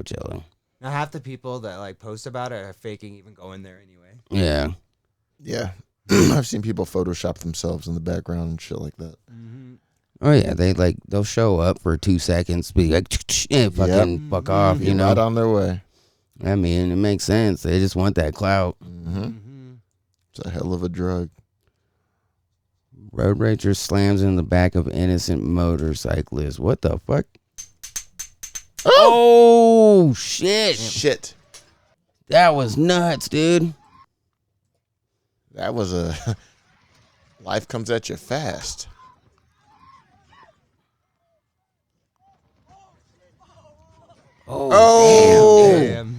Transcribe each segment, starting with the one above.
Coachella. Now, half the people that like post about it are faking even going there anyway. Yeah. Yeah. I've seen people Photoshop themselves in the background and shit like that. Mm-hmm. Oh yeah, they'll show up for 2 seconds, be like, and fucking fuck off, Be right on their way. I mean, it makes sense. They just want that clout. It's a hell of a drug. Road rager slams in the back of innocent motorcyclist. What the fuck? Oh shit! Shit. That was nuts, dude. That was a life comes at you fast. Oh, Damn.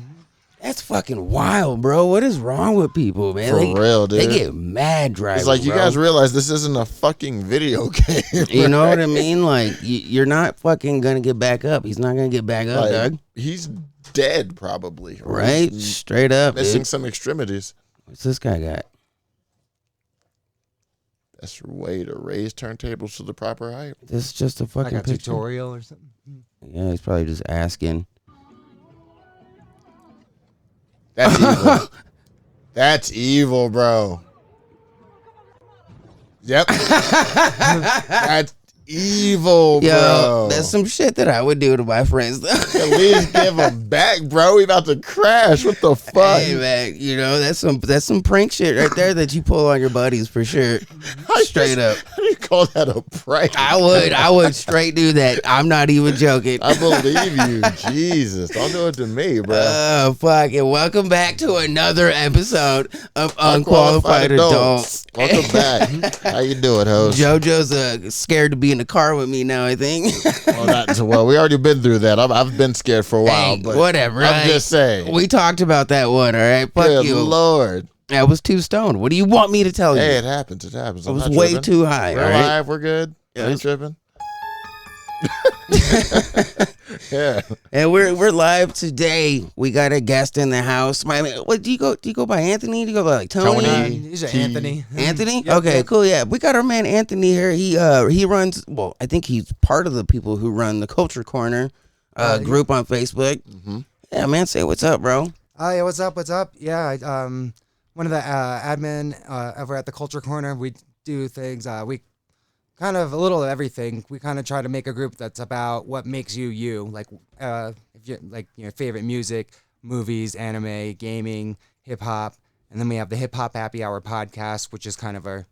that's fucking wild, bro. What is wrong with people, man? For real, dude. They get mad driving. It's like, you bro. guys realize this isn't a fucking video game. You know what I mean? Like, you're not fucking gonna get back up. He's not gonna get back up, Like, Doug. He's dead, probably. Or Right? he's Straight up, missing dude. some extremities. What's this guy got? That's your way to raise turntables to the proper height. This is just a fucking Like a picture. tutorial or something. Yeah, he's probably just asking. That's evil. That's evil, bro. Yep. That's evil, Yo, bro. that's some shit that I would do to my friends. At least give them back, bro. We about to crash. What the fuck? Hey man, that's some prank shit right there that you pull on your buddies for sure. Straight up. How do you call that a prank? I would straight do that. I'm not even joking. I believe you. Jesus. Don't do it to me, bro. Oh, fuck it. Welcome back to another episode of Unqualified Adults. Welcome back. How you doing, host? JoJo's scared to be in the car with me now, I think. Well, we already been through that. I've been scared for a while, Hey, but whatever. I'm just saying. We talked about that one, all right? Fuck Good you. Lord. I was too stoned. What do you want me to tell you? Hey, it happens. It happens. I I'm was not way tripping. too high, We're all right? alive. We're good. I ain't tripping. Yeah. And we're live today. We got a guest in the house. What do you go? Do you go by Anthony? Do you go by like Tony? Tony. He's an T. Anthony. Anthony? Yep, Okay, yep. cool. Yeah, we got our man Anthony here. He runs. Well, I think he's part of the people who run the Culture Corner group on Facebook. Mm-hmm. Yeah, man, say what's up, bro. Oh yeah, what's up? What's up? Yeah, one of the admin over at the Culture Corner. We do things. We kind of a little of everything. We kind of try to make a group that's about what makes you you. Like, if you like your favorite music, movies, anime, gaming, hip hop, and then we have the Hip Hop Happy Hour podcast, which is kind of our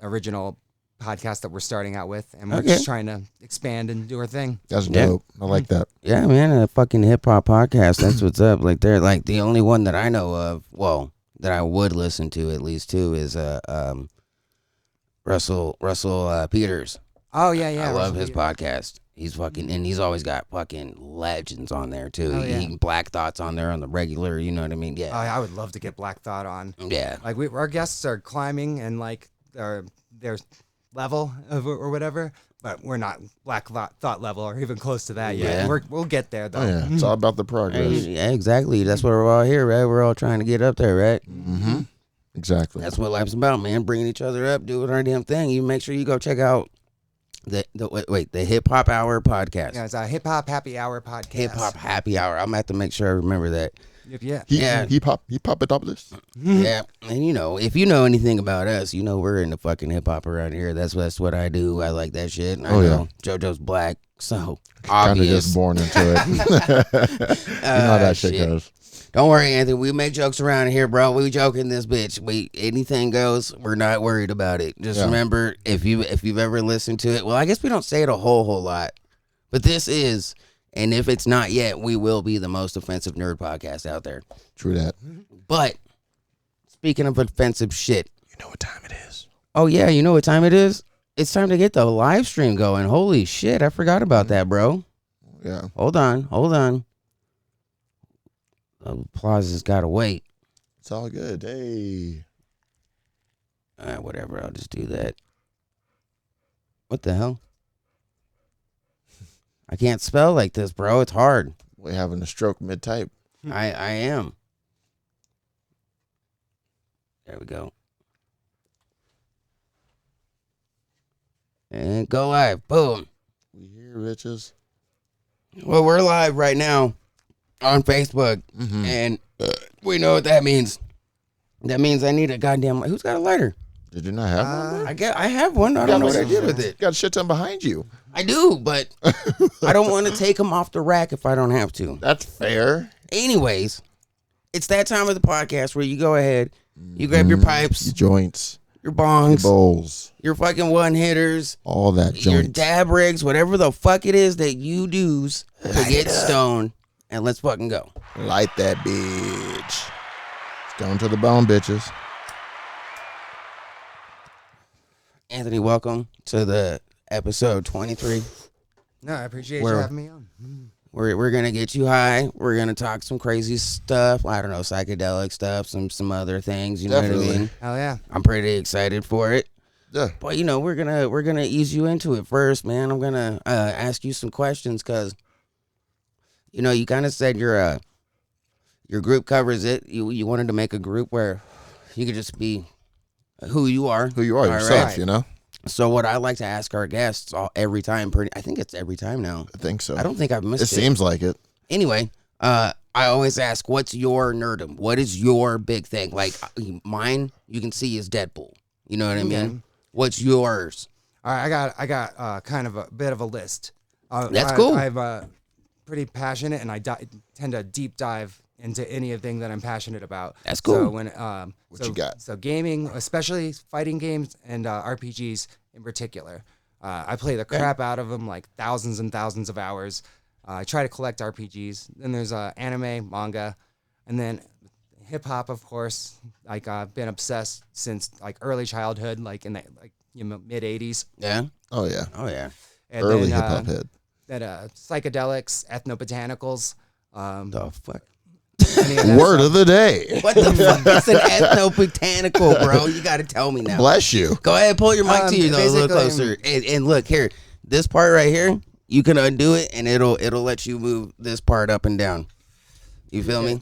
original podcast that we're starting out with, and we're just trying to expand and do our thing. That's dope. I like that. Yeah, man, a fucking hip hop podcast. That's what's up. Like, they're like the only one that I know of. Well, that I would listen to at least too is Russell Peters. Oh yeah, I love his Peters. podcast. He's fucking, and he's always got fucking legends on there too. Oh, yeah. He Black Thoughts on there on the regular. You know what I mean? Oh, Yeah. I would love to get Black Thought on. Yeah. Like our guests are climbing and like their level of, or whatever, but we're not Black Thought level or even close to that yet. Yeah. We'll get there though. Oh, yeah. It's all about the progress. Yeah, exactly. That's what we're all here, right? We're all trying to get up there, right? Mm-hmm. Exactly. That's what life's about, man. Bringing each other up, doing our damn thing. You make sure you go check out the Hip Hop Hour podcast. Yeah, it's a Hip Hop Happy Hour podcast. Hip Hop Happy Hour. I'm gonna have to make sure I remember that. Yeah. Yeah. He pop it up this. Yeah, and if you know anything about us, we're into fucking hip hop around here. That's what I do. I like that shit. I know JoJo's black, so Kind of obvious. just born into it. You know how that shit goes. Don't worry, Anthony. We make jokes around here, bro. We joking this bitch. Anything goes. We're not worried about it. Just remember, if you've ever listened to it, well, I guess we don't say it a whole lot, but this is, and if it's not yet, we will be the most offensive nerd podcast out there. True that. But speaking of offensive shit, You know what time it is. oh yeah, you know what time it is? It's time to get the live stream going. Holy shit, I forgot about that, bro. Yeah. Hold on. The applause has got to wait. It's all good. Hey. Whatever, I'll just do that. What the hell? I can't spell like this, bro. It's hard. We're having a stroke mid-type. I am. There we go. And go live. Boom. We here, bitches. Well, we're live right now. on Facebook, and we know what that means. That means I need a goddamn. Who's got a lighter? Did you not have one? I have one. I don't know what I did with it. Got a shit ton behind you. I do, but I don't want to take them off the rack if I don't have to. That's fair. Anyways, it's that time of the podcast where you go ahead, you grab your pipes, Your joints, your bongs, your bowls, your fucking one hitters, all that your joints. dab rigs, whatever the fuck it is that you do's to get stoned, and let's fucking go. Light that bitch. Stone to the bone, bitches. Anthony, welcome to the episode 23. No, I appreciate Where- you having me on. We're gonna get you high. We're gonna talk some crazy stuff. I don't know, psychedelic stuff, some other things. You know Definitely. what I mean? Hell yeah. I'm pretty excited for it. Yeah. But you know, we're gonna ease you into it first, man. I'm gonna ask you some questions because, you know, you kind of said your group covers it. You wanted to make a group where you could just be who you are. Who you are All yourself, right. you know? So what I like to ask our guests every time, I think it's every time now. I think so. I don't think I've missed It it. seems like it. Anyway, I always ask, what's your nerdum? What is your big thing? Like mine, you can see is Deadpool. You know what I mean? What's yours? All right, I got kind of a bit of a list. That's cool. I'm pretty passionate, and I tend to deep dive into anything that I'm passionate about. That's cool. So when What you got? So gaming, especially fighting games and RPGs in particular. I play the crap out of them, like thousands and thousands of hours. I try to collect RPGs. Then there's anime, manga, and then hip hop, of course. Like I've been obsessed since like early childhood, like in the mid '80s. Yeah. Oh, yeah. Oh yeah. And Early then, hip-hop head. That psychedelics, ethnobotanicals. The fuck? Any of that Word stuff. of the day. What the fuck? It's an ethnobotanical, bro. You got to tell me now. Bless you. Go ahead, pull your mic to you though, a little basically, closer. And look here, this part right here, you can undo it, and it'll let you move this part up and down. You feel me?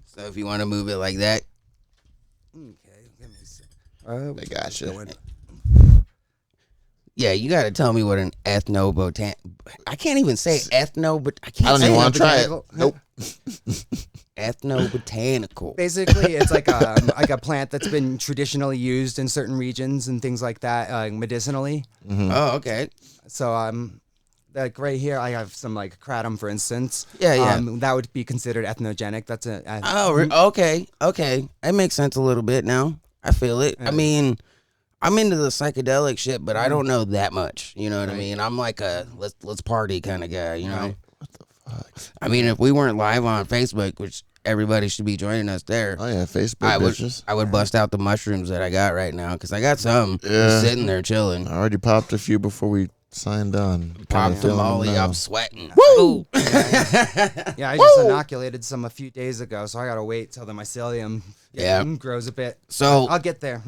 So if you want to move it like that, Okay, let me see. I got you. yeah, you got to tell me what an ethnobotan. I can't even say ethno, but I I can't don't say even want to try it. Botanical. Nope. ethnobotanical. Basically, it's like a plant that's been traditionally used in certain regions and things like that, medicinally. Oh, okay. So like right here, I have some like kratom, for instance. Yeah, yeah. That would be considered ethnogenic. That's Okay. That makes sense a little bit now. I feel it. I mean, I'm into the psychedelic shit, but I don't know that much. You know what I mean? I'm like a let's party kind of guy. You know? Right. I mean, if we weren't live on Facebook, which everybody should be joining us there, Oh, yeah. Facebook I would bitches. I would bust out the mushrooms that I got right now because I got some Yeah. just sitting there chilling. I already popped a few before we signed on. Kinda Popped them feeling all. now. I'm sweating. Woo! Yeah, I just inoculated some a few days ago, so I gotta wait till the mycelium grows a bit. So I'll get there.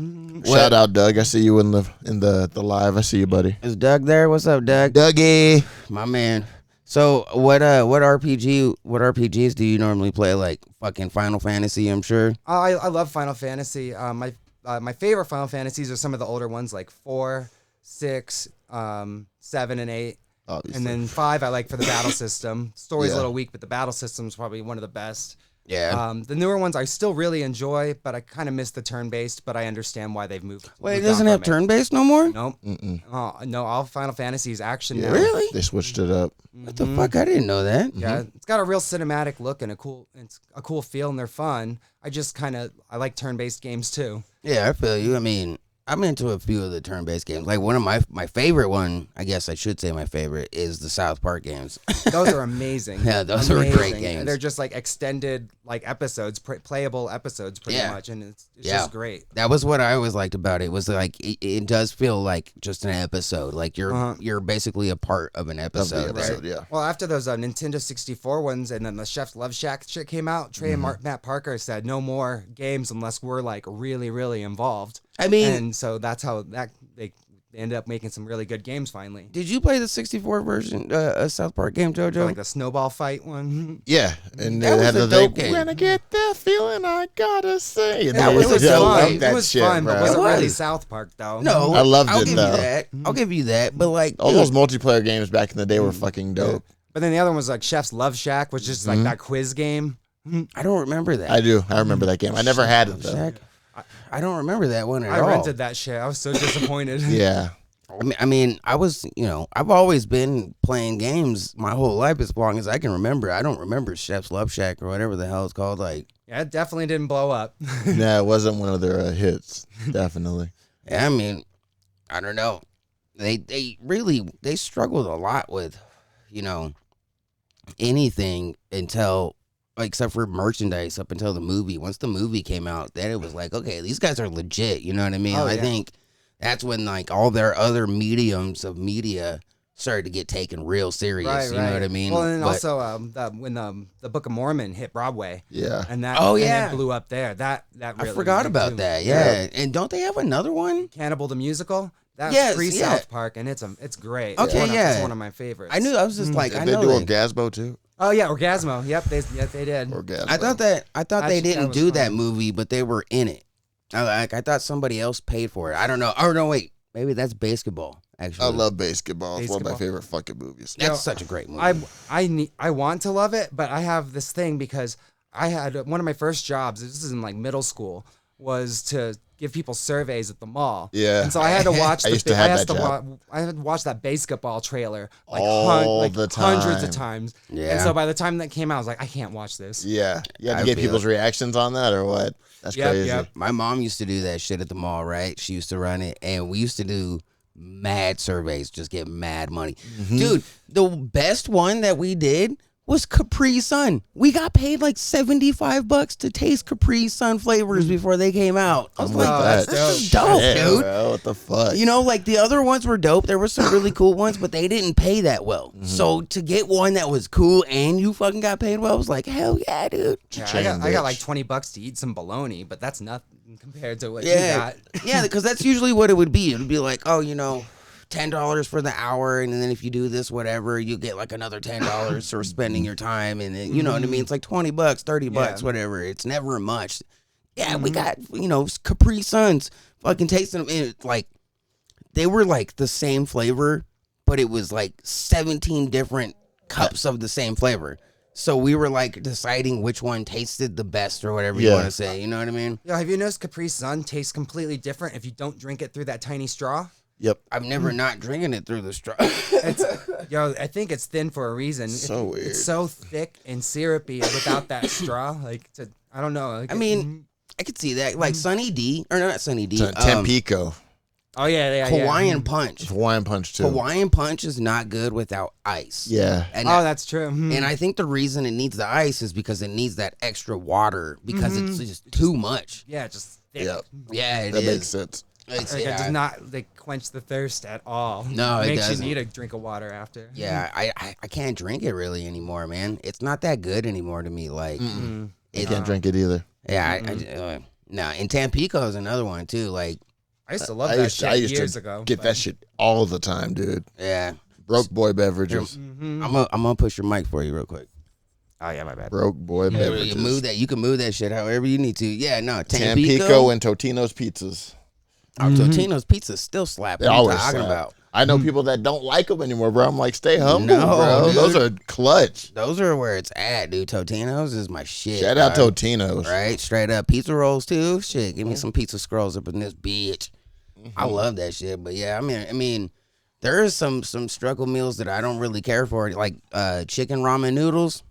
Shout out, Doug. I see you in the live. I see you, buddy. is Doug there? What's up, Doug? Dougie. My man. So what RPGs do you normally play? Like fucking Final Fantasy, I'm sure. I love Final Fantasy. My favorite Final Fantasies are some of the older ones, like 4, 6, 7, and 8. Obviously. And then 5 I like for the battle system. Story's Yeah. a little weak, but the battle system's probably one of the best. Yeah. The newer ones I still really enjoy, but I kind of miss the turn-based, but I understand why they've moved. Wait, it moved doesn't on have from it. turn-based no more? Nope. Oh, no, all Final Fantasy's action now. Really? They switched it up. What the fuck? I didn't know that. Yeah, it's got a real cinematic look and it's a cool feel, and they're fun. I like turn-based games too. Yeah, I feel you. I mean, I'm into a few of the turn-based games. Like one of my favorite one, I guess I should say my favorite, is the South Park games. Those are amazing. Yeah, those are great Amazing. games. They're just like extended like episodes, playable episodes pretty Yeah. much, and it's Yeah. just great. That was what I always liked about it. Was like it does feel like just an episode. Like you're basically a part of an Of episode. the there. episode, yeah. Well, after those Nintendo 64 ones and then the Chef's Love Shack shit came out, Trey and Matt Parker said no more games unless we're like really, really involved. I mean, And so that's how they ended up making some really good games finally. did you play the 64 version of South Park game, JoJo? Like the snowball fight one. Yeah, and That they was had a the dope thing. game. We're gonna get that feeling. I gotta say, and That they- was a yeah, I dope love game. that It was shit, fun, but bro. wasn't It really was. South Park though. No, I loved I'll it, give though. you that. I'll give you that. But like, All dude, those multiplayer games back in the day were fucking dope. But then the other one was like Chef's Love Shack, which is like that quiz game. I don't remember that. I do. I remember that game. I never had it though. Shack? I don't remember that one at all. I rented that shit. I was so disappointed. Yeah. I mean, I was, I've always been playing games my whole life as long as I can remember. I don't remember Chef's Love Shack or whatever the hell it's called. Like, Yeah, it definitely didn't blow up. Nah, it wasn't one of their hits. Definitely. yeah, I mean, I don't know. They really struggled a lot with, anything until, except for merchandise up until the movie. Once the movie came out, then it was like, okay, these guys are legit. You know what I mean? Oh, I yeah. think that's when like all their other mediums of media started to get taken real serious. Right, you know right. what I mean? Well, and But- also when the Book of Mormon hit Broadway, Yeah. and that Oh, and yeah. it blew up there. That really I forgot big about too. that. Yeah. And don't they have another one? Cannibal the Musical. That's Yes, free yeah. South Park, and it's great. Okay, It's yeah. one of my favorites. I knew. I was just like, Did I they know. do They, Orgasmo too? Oh yeah, Orgasmo. Yep, they did. Orgasmo. I thought they That didn't was do fun. that movie, but they were in it. I thought somebody else paid for it. I don't know. Oh no, wait. Maybe that's Basketball. Actually, I love Basketball. It's one of my Basketball. favorite fucking movies. That's Yo, such a great movie. I want to love it, but I have this thing because I had one of my first jobs. This is in like middle school. Was to give people surveys at the mall. Yeah. And so I had to watch. I used to have that I job. had to watch that Basketball trailer like, All like the hundreds of time. times. Yeah. And so by the time that came out, I was like, I can't watch this. Yeah. You had I to get feel people's it. reactions on that or what? That's Yep, crazy. yep. My mom used to do that shit at the mall, right? She used to run it, and we used to do mad surveys, just get mad money. Mm-hmm. Dude, the best one that we did was Capri Sun. We got paid like $75 to taste Capri Sun flavors before they came out. I was I'm like, with that's that. just dope, Yeah, dude. bro, what the fuck? Like the other ones were dope. There were some really cool ones, but they didn't pay that well. Mm-hmm. So to get one that was cool and you fucking got paid well, I was like, hell yeah, dude. Yeah, Chain I got bitch. like $20 to eat some bologna, but that's nothing compared to what you Yeah, got. yeah, because that's usually what it would be. It would be like, oh, $10 for the hour, and then if you do this, whatever, you get like another $10 for spending your time, and then, you know what I mean? It's like $20, $30, Yeah. whatever. It's never much. Yeah, we got Capri Suns. Fucking tasting them. It, like they were like the same flavor, but it was like 17 different cups of the same flavor. So we were like deciding which one tasted the best or whatever you Yeah. want to say. You know what I mean? Yo, have you noticed Capri Sun tastes completely different if you don't drink it through that tiny straw? Yep. I'm never not drinking it through the straw. Yo, I think it's thin for a reason. So weird. It's so thick and syrupy without that straw. Like, I don't know. Like, I mean, I could see that. Like Sunny D, or not Sunny D. Tampico. oh yeah, Hawaiian Punch. Hawaiian Punch too. Hawaiian Punch is not good without ice. Yeah. And Oh, that's true. Mhm. and I think the reason it needs the ice is because it needs that extra water because it's just too much. Yeah, just thick. Yep. Yeah, it That is. makes sense. It's, Like, yeah, it does not quench the thirst at all. No, it makes doesn't. you need a drink of water after. yeah, I can't drink it really anymore, man. It's not that good anymore to me. Like, I it, can't drink it either. yeah, no. And Tampico is another one too. Like, I used to love I that used to, shit I used years to ago. get but- that shit all the time, dude. yeah, Broke boy beverages. Mhm. I'm gonna push your mic for you real quick. Oh yeah, my bad. Broke boy You beverages. move that. You can move that shit however you need to. Yeah, no. Tampico and Totino's pizzas. Totino's pizza still slap. They What are you always talking slap. about? I know people that don't like them anymore, bro. I'm like, stay humble, No, bro. dude. Those are clutch. Those are where it's at, dude. Totino's is my shit. Shout out dog. Totino's. Right, straight up pizza rolls too. Shit, give me some pizza scrolls up in this bitch. I love that shit. But yeah, I mean, there is some struggle meals that I don't really care for, like chicken ramen noodles.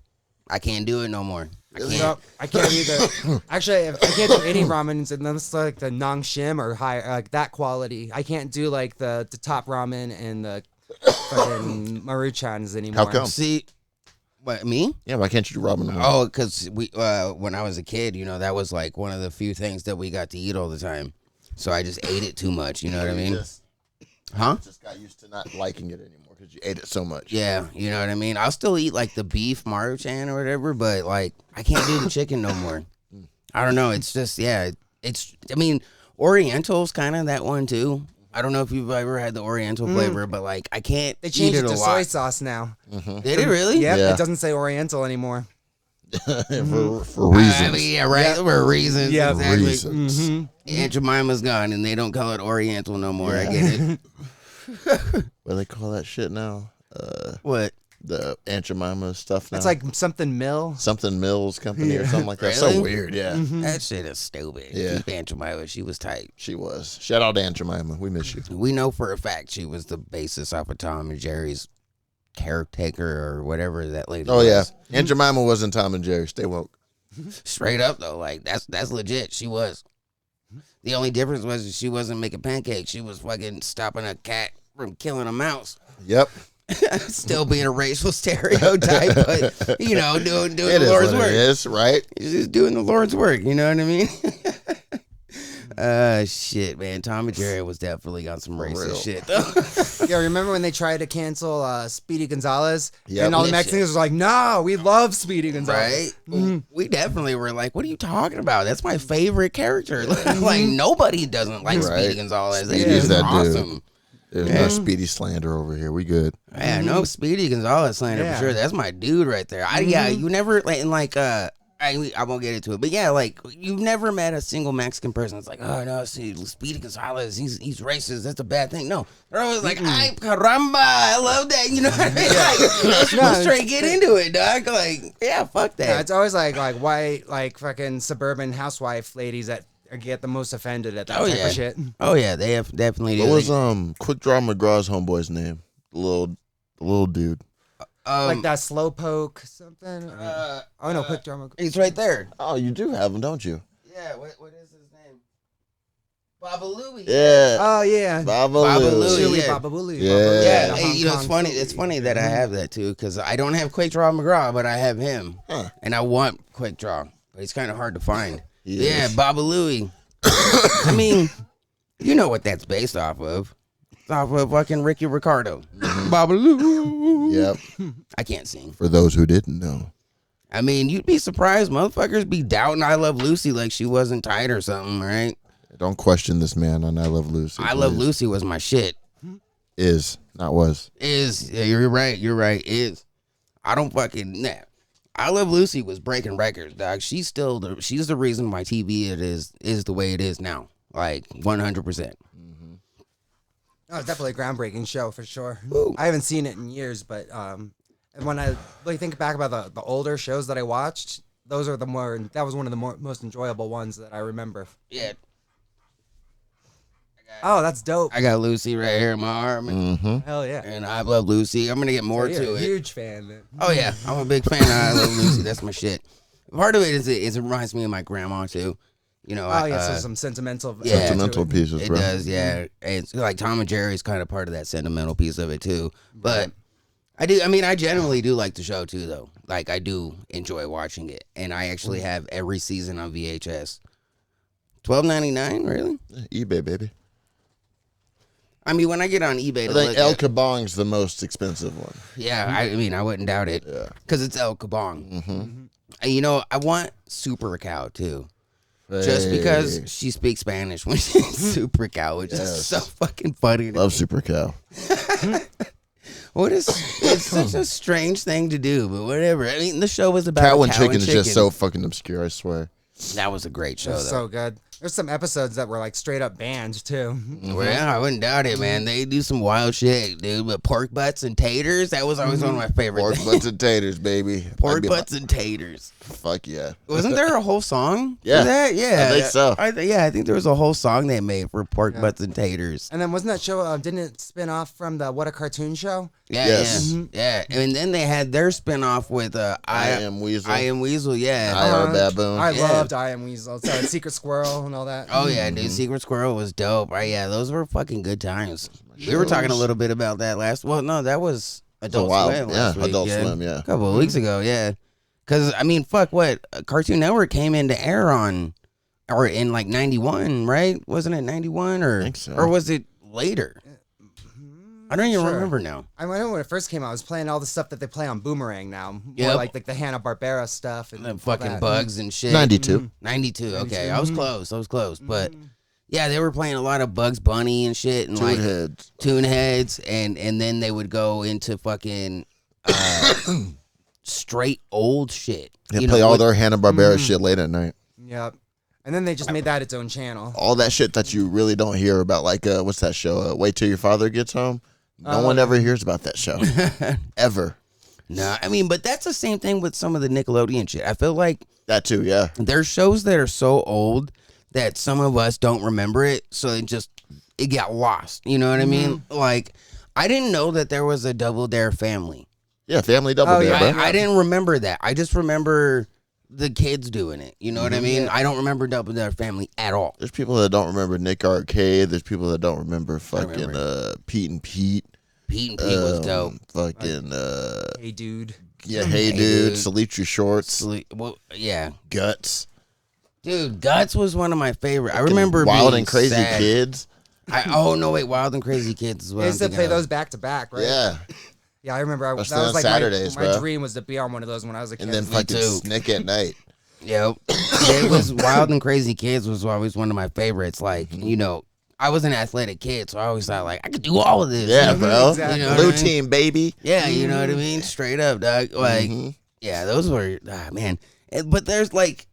I can't do it no more. I can't. No, I can't either. Actually, I can't do any ramens unless like the nang shim or higher, like that quality. I can't do like the top ramen and the fucking maruchans anymore. How come? See, what me? Yeah, why can't you do ramen? anymore? Oh, because we when I was a kid, that was like one of the few things that we got to eat all the time. So I just ate it too much. You know what I mean? Huh? Just got used to not liking it anymore because you ate it so much. Yeah, you know what I mean? I'll still eat like the beef Maruchan or whatever, but like I can't do the chicken no more. I don't know. It's just, yeah, I mean, Oriental's kind of that one too. I don't know if you've ever had the Oriental flavor, but like I can't They eat changed it it a to soy lot. sauce now. Did it really? Yep, Yeah. it doesn't say Oriental anymore. for reasons. I mean, yeah, right. For reasons. Yeah. exactly. Reasons. Aunt Jemima's gone, and they don't call it Oriental no more. I get it. What do they call that shit now? What? the Aunt Jemima stuff now. It's like something Mill. Something Mills Company or something like that. Really? So weird, yeah. That shit is stupid. Yeah. Keep Aunt Jemima. She was tight. She was. Shout out to Aunt Jemima. We miss you. We know for a fact she was the basis off of Tom and Jerry's caretaker or whatever that lady Oh, was. yeah. Aunt Jemima wasn't Tom and Jerry. Stay woke. Straight up, though. Like, that's legit. She was. The only difference was she wasn't making pancakes. She was fucking stopping a cat from killing a mouse. Yep. Still being a racial stereotype, but, you know, doing It the is Lord's what work. it is, right? He's just doing the Lord's work, you know what I mean? Shit, man. Tom and Jerry was definitely on some real. racist shit, though. Yeah, remember when they tried to cancel Speedy Gonzalez? Yep. And all the That Mexicans was like, no, we love Speedy Gonzalez. Right? We definitely were like, what are you talking about? That's my favorite character. Like, nobody doesn't like Right. Speedy Gonzalez. They Speedy's just that dude. awesome. There's no Speedy slander over here. We good. Yeah, no Speedy Gonzalez slander Yeah. for sure. That's my dude right there. Yeah, you never like I won't get into it, but yeah, like you've never met a single Mexican person that's like, oh no, see, Speedy Gonzalez, he's racist. That's a bad thing. No, they're always like, ay caramba, I love that. You know what I mean? Like, let's straight get into it, dog. Like, yeah, fuck that. Yeah, it's always like white, like fucking suburban housewife ladies that get the most offended at that Oh, type yeah. of shit. Oh yeah, they have definitely. What do. was Quick Draw McGraw's homeboy's name? The little dude. Like that slowpoke something. Oh no, quick drama. He's right there. Oh, you do have him, don't you? Yeah, what is his name? Baba Louie. Yeah. Oh yeah. Baba Baba Lou. Lou. Chewy yeah. Baba Booey. Yeah. Yeah, The hey, Hong you know, it's Kong funny. Chewy. It's funny that I have that too, because I don't have Quick Draw McGraw, but I have him, Huh. and I want Quick Draw, but he's kind of hard to find. He Yeah, is. Baba Louie. I mean, you know what that's based off of? It's off of fucking Ricky Ricardo. Baba Lou. Yep. I can't sing. For those who didn't know. I mean, you'd be surprised, motherfuckers be doubting I Love Lucy like she wasn't tight or something, right? Don't question this man on I Love Lucy. I Love please. Lucy was my shit. Is, not was. Is, yeah, you're right, is. I don't fucking, nah. I Love Lucy was breaking records, dog. She's the reason why TV is the way it is now. Like, 100%. Oh, it's definitely a groundbreaking show for sure. Ooh. I haven't seen it in years, but and when I really think back about the older shows that I watched, that was one of the most enjoyable ones that I remember. Yeah, Oh, that's dope. I got Lucy right here in my arm, Mm-hmm. Hell yeah. and I Love Lucy. I'm gonna get more You're to a it. huge fan, man. Oh yeah, I'm a big fan of I Love Lucy. That's my shit. Part of it is it reminds me of my grandma too. You know, Oh yeah, so some sentimental. yeah. Sentimental pieces, it bro. does, yeah. It's like Tom and Jerry's kind of part of that sentimental piece of it too. But I genuinely do like the show too, though. Like I do enjoy watching it, and I actually have every season on VHS. $12.99, really? eBay, baby. I mean, when I get on eBay to I think look El at, Kabong's the most expensive one. yeah, I wouldn't doubt it, Yeah. because it's El Kabong. Mm-hmm. And, you know, I want Super Cow too. Just because she speaks Spanish when she's Super Cow, which is Yes. so fucking funny. To Love me. Super Cow. It's such a strange thing to do, but whatever. I mean, the show was about Cow a and cow Chicken and is just so fucking obscure, I swear. That was a great show, though. So good. There's some episodes that were like straight up banned too. Well, yeah, I wouldn't doubt it, man. They do some wild shit, dude. But pork butts and taters, that was always one of my favorite Pork things. butts and taters, baby. Pork I'd be butts and taters. like, fuck yeah. Wasn't there a whole song Yeah, for that? Yeah. I think so. I think there was a whole song they made for pork butts and taters. And then wasn't that show? Didn't it spin off from the What a Cartoon Show? Yeah, Yes. yeah. And then they had their spinoff with I Am Weasel. I Am Weasel, yeah. I Am a Baboon. I Yeah. loved I Am Weasel. So Secret Squirrel and all that. Oh yeah, dude, Secret Squirrel was dope. Yeah, those were fucking good times. We were talking a little bit about that last. Well, no, that was Adult while. Swim. Yeah, last week, Adult Swim, yeah. a couple of weeks ago, yeah. Because I mean, fuck, what Cartoon Network came into air on, or in like '91, right? Wasn't it '91 or think so. or was it later? I don't even Sure. remember now. I know when it first came out, I was playing all the stuff that they play on Boomerang now. More Yep. like the Hanna-Barbera stuff. And The all fucking that. bugs and shit. 92. 92. Okay, I was close. But yeah, they were playing a lot of Bugs Bunny and shit, and like Heads. Tune Heads, and then they would go into fucking straight old shit. They You play know, all with- their Hanna-Barbera shit late at night. Yep. And then they just made that its own channel. All that shit that you really don't hear about, like, what's that show? Wait Till Your Father Gets Home? No one ever hears about that show. Ever. No, I mean, but that's the same thing with some of the Nickelodeon shit. I feel like That too, yeah. there's shows that are so old that some of us don't remember it, so it got lost. You know what I mean? Like, I didn't know that there was a Double Dare family. Yeah, Family Double Dare, bro. I didn't remember that. I just remember the kids doing it. You know what I mean? I don't remember Double Dare Family at all. There's people that don't remember Nick Arcade. There's people that don't remember fucking Pete and Pete. Pete and Pete was dope. Fucking Hey, dude. yeah, hey dude, salute your shorts, Well, yeah. Guts. Dude, Guts was one of my favorite. I remember Wild being and Crazy sad. Kids. Wild and Crazy Kids is what I used to I'm play thinking of. those back to back, right? Yeah, Yeah, I remember. That Especially was on like Saturdays, my bro. dream was to be on one of those when I was a kid. and then fucking too. Snick at Night. Yep. It was Wild and Crazy Kids was always one of my favorites. Like, you know, I was an athletic kid, so I always thought like I could do all of this. Yeah, you know? bro. Exactly. You know what Blue I mean? team, baby. Yeah, you know what I mean? Straight up, dog. Like, yeah, those were man. But there's like,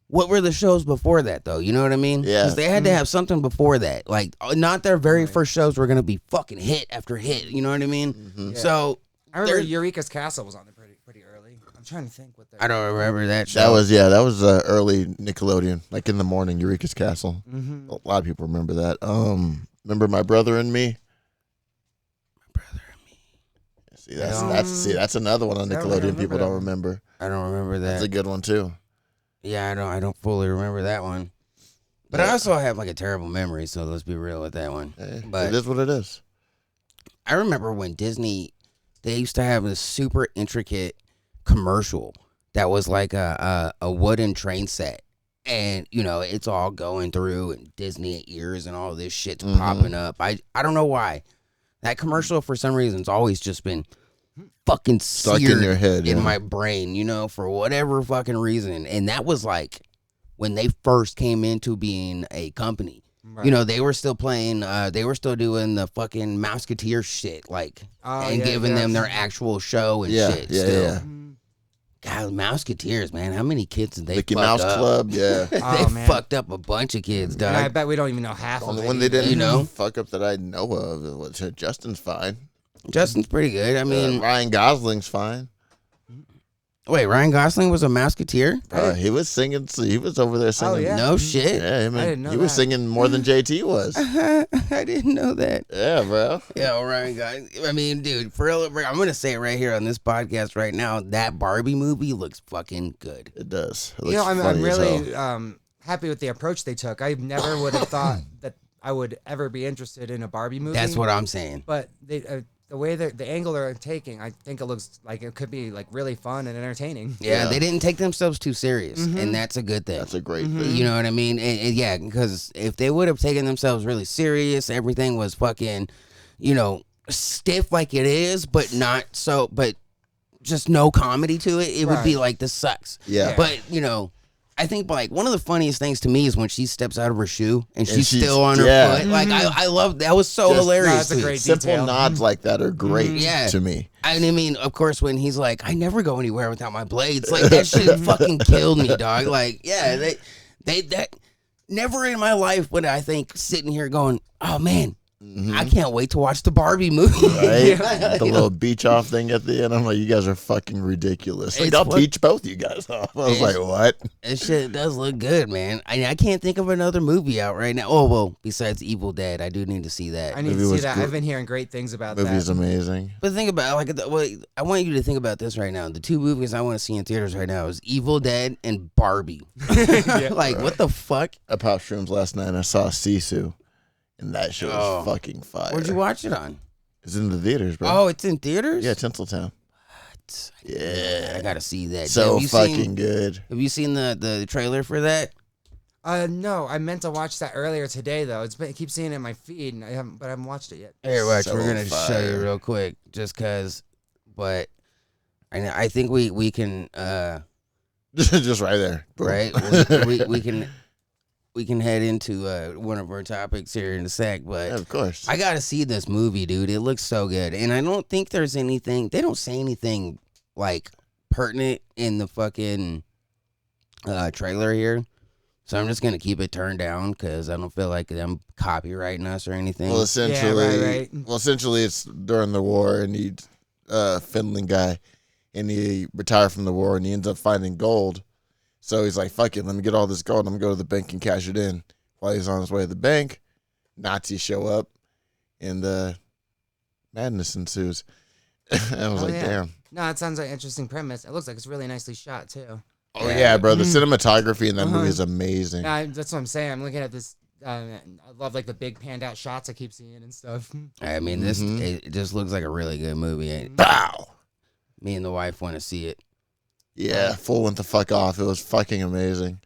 what were the shows before that though? You know what I mean? Yeah. Because they had to have something before that. Like, not their very first shows were gonna be fucking hit after hit. You know what I mean? Yeah. So I remember there- Eureka's Castle was on there pretty early. I'm trying to think what I don't remember that show. That was early Nickelodeon, like in the morning, Eureka's Castle. A lot of people remember that. Remember My Brother and Me? See, that's another one on Yeah, I Nickelodeon remember people that don't one. remember. I don't remember that. That's a good one too. Yeah, I don't fully remember that one. But I also have like a terrible memory, so let's be real with that one. Hey, But it is what it is. I remember when Disney, they used to have this super intricate commercial that was like a wooden train set. And, you know, it's all going through and Disney ears and all this shit's popping up. I don't know why. That commercial, for some reason, has always just been fucking Stuck seared in your head, in yeah. my brain, you know, for whatever fucking reason. And that was like when they first came into being a company. Right. You know, they were still playing, they were still doing the fucking Mouseketeer shit, like, and giving them their actual show and shit still. Yeah. God, Mouseketeers, man, how many kids did they Mickey fuck Mouse up? Club, yeah. They Oh, man. fucked up a bunch of kids, And I dog. bet we don't even know half The of only it. one they didn't You know? fuck up that I know of was Justin's fine. Justin's pretty good. I mean, Ryan Gosling's fine. wait, Ryan Gosling was a Mouseketeer? He was singing. He was over there singing. yeah. No shit. Yeah, man. I didn't know he was that. singing more than JT was. I didn't know that. Yeah, bro. Yeah, well, Ryan Gosling. I mean, dude, for real, I'm gonna say it right here on this podcast right now. That Barbie movie looks fucking good. It does. It You know, looks I'm funny as really hell. happy with the approach they took. I never would have thought that I would ever be interested in a Barbie movie. That's what I'm saying. But they, the way that the angle they're taking, I think it looks like it could be like really fun and entertaining. Yeah, Yeah. they didn't take themselves too serious, and that's a good thing. That's a great thing. You know what I mean? And yeah, because if they would have taken themselves really serious, everything was fucking, you know, stiff like it is, but not so, but just no comedy to it. It would be Right. like, this sucks. Yeah. But, you know, I think like one of the funniest things to me is when she steps out of her shoe and she's she's- still on her yeah. foot. Like I love that. Was so Just- hilarious. No, that's a to me. great Simple detail. nods like that are great Yeah. to me. I mean, of course, when he's like, I never go anywhere without my blades. Like, that shit fucking killed me, dog. Like, yeah, that never in my life would I think sitting here going, oh, man, I can't wait to watch the Barbie movie. Right? The little beach off thing at the end. I'm like, you guys are fucking ridiculous. Like, It's I'll what- teach both you guys off. I was It's- like, what? That shit does look good, man. I can't think of another movie out right now. Oh, well, besides Evil Dead, I do need to see that. I need Movie to see was that. great. I've been hearing great things about Movie's that. amazing. But think about it, like, I want you to think about this right now. The two movies I want to see in theaters right now is Evil Dead and Barbie. Like, what the fuck? I popped shrooms last night and I saw Sisu. And that shit was Oh. fucking fire. Where'd you watch it on? It's in the theaters, bro. Oh, it's in theaters? Yeah, Tinseltown. Yeah, I gotta see that. So Have you fucking seen, good. Have you seen the trailer for that? No, I meant to watch that earlier today though. I keep seeing it in my feed, and I haven't watched it yet. Here, watch. So We're gonna show fire. you real quick, just cause. But I think we can Just right there. Boom. right. We can head into one of our topics here in a sec, but. Yeah, of course. I gotta see this movie, dude. It looks so good, and I don't think there's anything. They don't say anything like pertinent in the fucking trailer here, so I'm just gonna keep it turned down because I don't feel like I'm copyrighting us or anything. Well, essentially, right. it's during the war, and he, Finland guy, and he retired from the war, and he ends up finding gold. So he's like, fuck it, let me get all this gold. I'm going to go to the bank and cash it in. While he's on his way to the bank, Nazis show up, and madness ensues. I was damn. No, it sounds like an interesting premise. It looks like it's really nicely shot, too. Oh, yeah, bro. The cinematography in that movie is amazing. Yeah, that's what I'm saying. I'm looking at this. I love like the big panned out shots I keep seeing and stuff. I mean, it just looks like a really good movie. Bow. Me and the wife want to see it. Yeah, full went the fuck off. It was fucking amazing.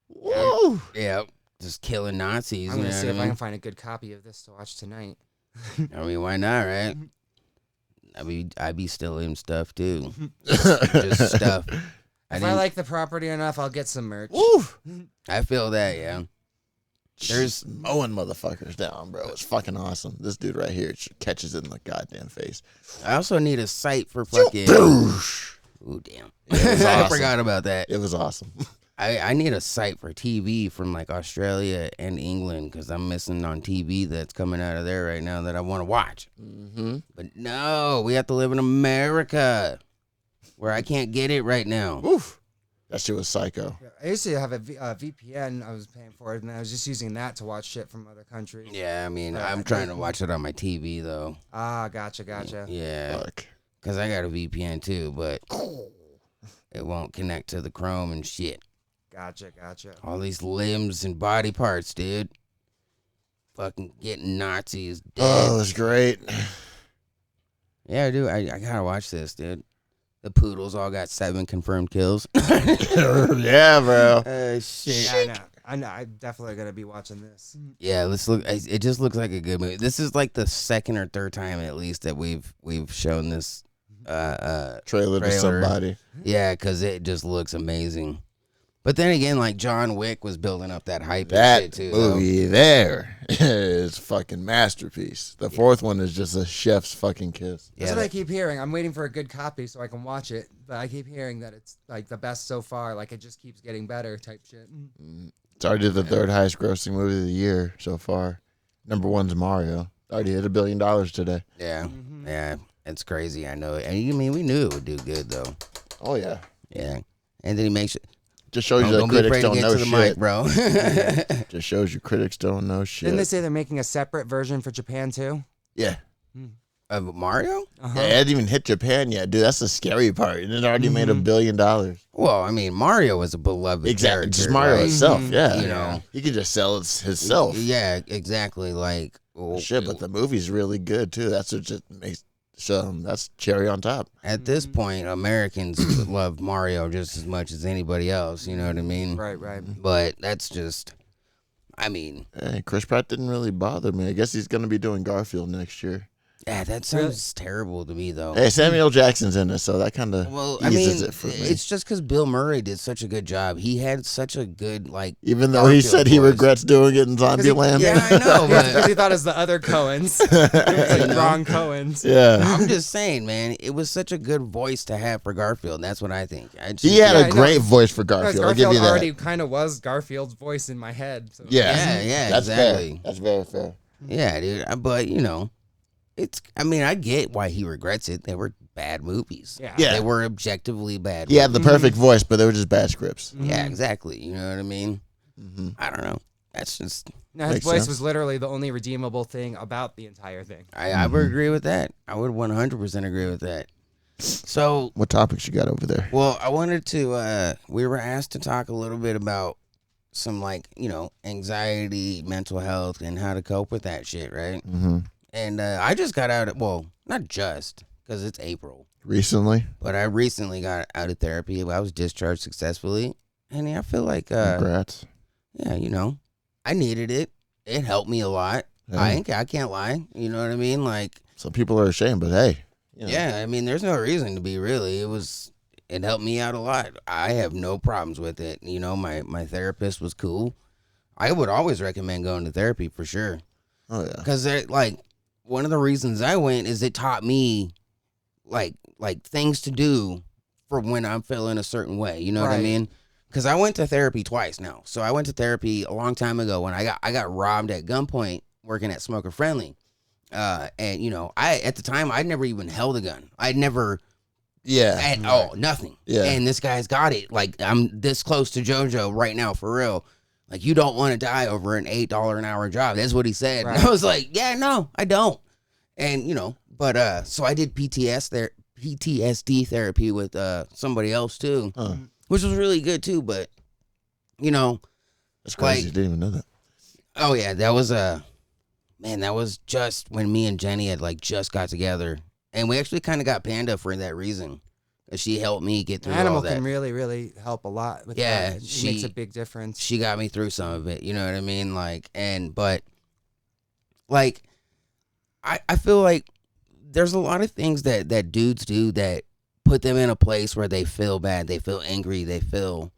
Woo! Yeah, just killing Nazis. I'm gonna see if I can find a good copy of this to watch tonight. I mean, why not, right? I mean, I'd be stealing stuff too. just stuff. If I like the property enough, I'll get some merch. Woo! I feel that, yeah. There's mowing motherfuckers down, bro. It's fucking awesome. This dude right here catches it in the goddamn face. I also need a site for fucking. Ooh, damn. Awesome. I forgot about that. It was awesome. I need a site for TV from like Australia and England because I'm missing on TV that's coming out of there right now that I want to watch. Mm-hmm. But no, we have to live in America where I can't get it right now. Oof. That shit was psycho. I used to have a VPN I was paying for it, and I was just using that to watch shit from other countries. Yeah, I mean, I'm trying to watch it on my TV though. Ah, gotcha. Yeah, Fuck. because I got a VPN too, but it won't connect to the Chrome and shit. Gotcha. All these limbs and body parts, dude. Fucking getting Nazis dead. Oh, it was great. Yeah, dude, I gotta watch this, dude. The poodles all got 7 confirmed kills. Yeah, bro. Shit. Yeah, I know. I'm definitely gonna be watching this. Yeah, let's look. It just looks like a good movie. This is like the second or third time at least that we've shown this Trailer to somebody. Yeah, because it just looks amazing. But then again, like John Wick was building up that hype That and shit too. movie there is fucking masterpiece. The fourth one is just a chef's fucking kiss. That's what I keep hearing. I'm waiting for a good copy so I can watch it. But I keep hearing that it's like the best so far. Like it just keeps getting better type shit. It's already the third highest grossing movie of the year so far. Number one's Mario. Already hit $1 billion today. Yeah, yeah, it's crazy. I know. And I mean, we knew it would do good though. Oh yeah. Yeah, and then he makes it. Just shows you that critics don't know shit, mic, bro. Just shows you critics don't know shit. Didn't they say they're making a separate version for Japan too? Yeah. Of Mario? Uh-huh. Yeah, it hadn't even hit Japan yet, dude. That's the scary part. And it already made $1 billion. Well, I mean, Mario was a beloved Exactly. character. Just Mario right? itself, yeah. You know. He could just sell it himself. Yeah, exactly. Like, Shit, but the movie's really good too. That's what just makes that's cherry on top. at this point, Americans love Mario just as much as anybody else. You know what I mean? Right. But that's just, I mean, Hey, Chris Pratt didn't really bother me. I guess he's gonna be doing Garfield next year. yeah, that sounds terrible to me though. Hey, Samuel Jackson's in it, so that kind of Well, I eases mean, it for me. it's just because Bill Murray did such a good job. He had such a good, like, Even though he Garfield said he voice. regrets doing it in Zombieland. Yeah, I know, Because but he thought it was the other Coens. It was like wrong Coens. Yeah. I'm just saying, man, it was such a good voice to have for Garfield. That's what I think. He had Yeah, a great voice for Because Garfield. I'll give Garfield you that. already kind of was Garfield's voice in my head. So. Yeah, That's exactly. fair. That's very fair. Yeah, dude. But you know, I mean, I get why he regrets it. They were bad movies. Yeah. Yeah. They were objectively bad. He had the perfect voice, but they were just bad scripts. Yeah, exactly. You know what I mean? Mm-hmm. I don't know. That's just. No, his Makes voice sense. was literally the only redeemable thing about the entire thing. I would agree with that. I would 100% agree with that. So, What topics you got over there? well, I wanted to. We were asked to talk a little bit about some, like, you know, anxiety, mental health, and how to cope with that shit, right? Mm-hmm. And I just got out of, well, not just, because it's April, Recently? but I recently got out of therapy. I was discharged successfully. And I feel like, Congrats. yeah, you know, I needed it. It helped me a lot. Yeah. I can't lie. You know what I mean? Like, Some people are ashamed, but hey. You know. yeah, I mean, there's no reason to be really. It helped me out a lot. I have no problems with it. You know, my therapist was cool. I would always recommend going to therapy for sure. Oh, yeah. Because, like, one of the reasons I went is it taught me, like things to do for when I'm feeling a certain way. You know what I Right. mean? Because I went to therapy twice now. So I went to therapy a long time ago when I got robbed at gunpoint working at Smoker Friendly. And, you know, at the time, I'd never even held a gun. I'd never Yeah. At all, nothing. Yeah. And this guy's got it. Like, I'm this close to JoJo right now, for real. Like, you don't want to die over an $8 an hour job. That's what he said. Right. And I was like, yeah, no, I don't. And, you know, but, so I did PTSD therapy with somebody else, too, which was really good, too. But, you know. That's crazy. Like, Didn't even know that. Oh, yeah, that was, man, that was just when me and Jenny had, like, just got together. And we actually kind of got Panda for that reason. She helped me get through Animal all that. can really, really help a lot with Yeah, that. It makes a big difference. She got me through some of it, you know what I mean? Like, but, like, I feel like there's a lot of things that dudes do that put them in a place where they feel bad, they feel angry, they feel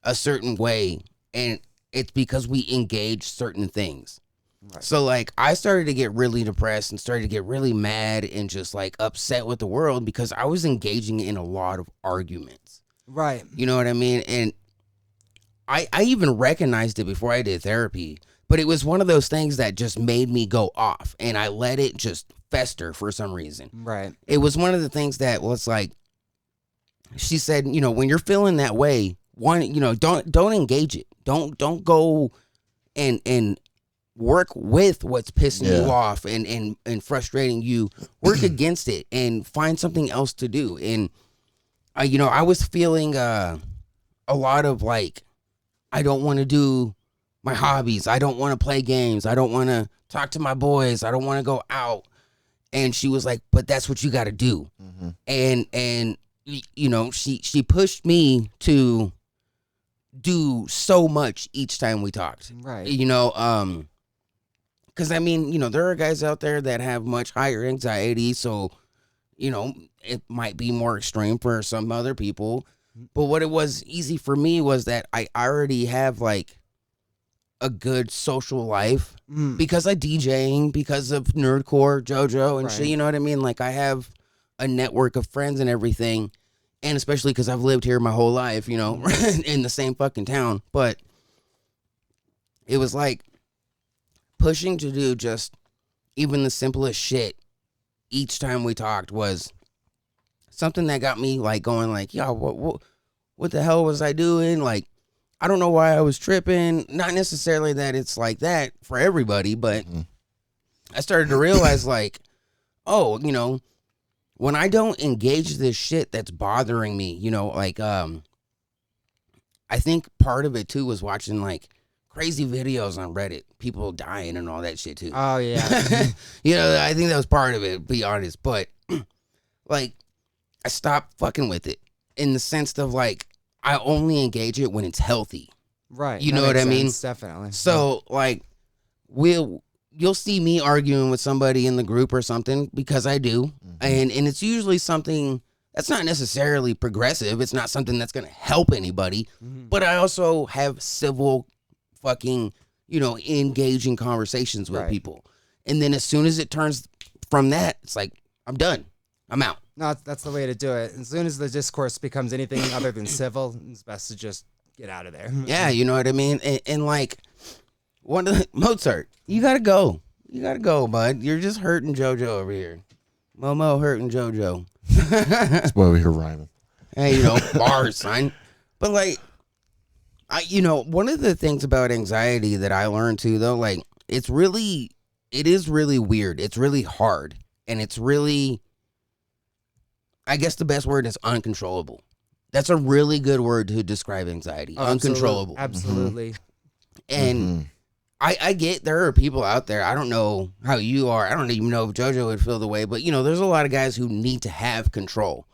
a certain way. And it's because we engage certain things. Right. So, like, I started to get really depressed and started to get really mad and just, like, upset with the world because I was engaging in a lot of arguments. Right. You know what I mean? And I even recognized it before I did therapy, but it was one of those things that just made me go off, and I let it just fester for some reason. Right. It was one of the things that was like, she said, you know, when you're feeling that way, don't engage it. Don't go and work with what's pissing you off and frustrating you. Work against it and find something else to do. And I was feeling a lot of like, I don't want to do my hobbies. I don't want to play games. I don't want to talk to my boys. I don't want to go out. And she was like, but that's what you got to do. Mm-hmm. And you know, she pushed me to do so much each time we talked. Right. You know, because, I mean, you know, there are guys out there that have much higher anxiety, so, you know, it might be more extreme for some other people. But what it was easy for me was that I already have, like, a good social life because I DJing, because of Nerdcore, JoJo, and shit, you know what I mean? Like, I have a network of friends and everything, and especially because I've lived here my whole life, you know, in the same fucking town. But it was like, pushing to do just even the simplest shit each time we talked was something that got me like going like, yo, what the hell was I doing? Like, I don't know why I was tripping. Not necessarily that it's like that for everybody, but I started to realize like, oh, you know, when I don't engage this shit that's bothering me, you know, like, I think part of it too was watching like crazy videos on Reddit, people dying and all that shit too. Oh yeah. You know, I think that was part of it, to be honest. But like, I stopped fucking with it in the sense of like, I only engage it when it's healthy. Right. You know what I mean? Definitely. So like, you'll see me arguing with somebody in the group or something because I do, and it's usually something that's not necessarily progressive. It's not something that's gonna help anybody. But I also have civil fucking, you know, engaging conversations with people. And then as soon as it turns from that, it's like, I'm done. I'm out. No, that's the way to do it. As soon as the discourse becomes anything other than civil, it's best to just get out of there. Yeah, you know what I mean? And like, one of the, Mozart, you gotta go. You gotta go, bud. You're just hurting JoJo over here. Momo hurting JoJo. That's why we're here rhyming. Hey, you know, bars, son. But like, you know, one of the things about anxiety that I learned too, though, like, it is really weird. It's really hard. And it's really, I guess the best word is uncontrollable. That's a really good word to describe anxiety. Oh, uncontrollable. Absolutely. And I get there are people out there, I don't know how you are. I don't even know if JoJo would feel the way, but, you know, there's a lot of guys who need to have control.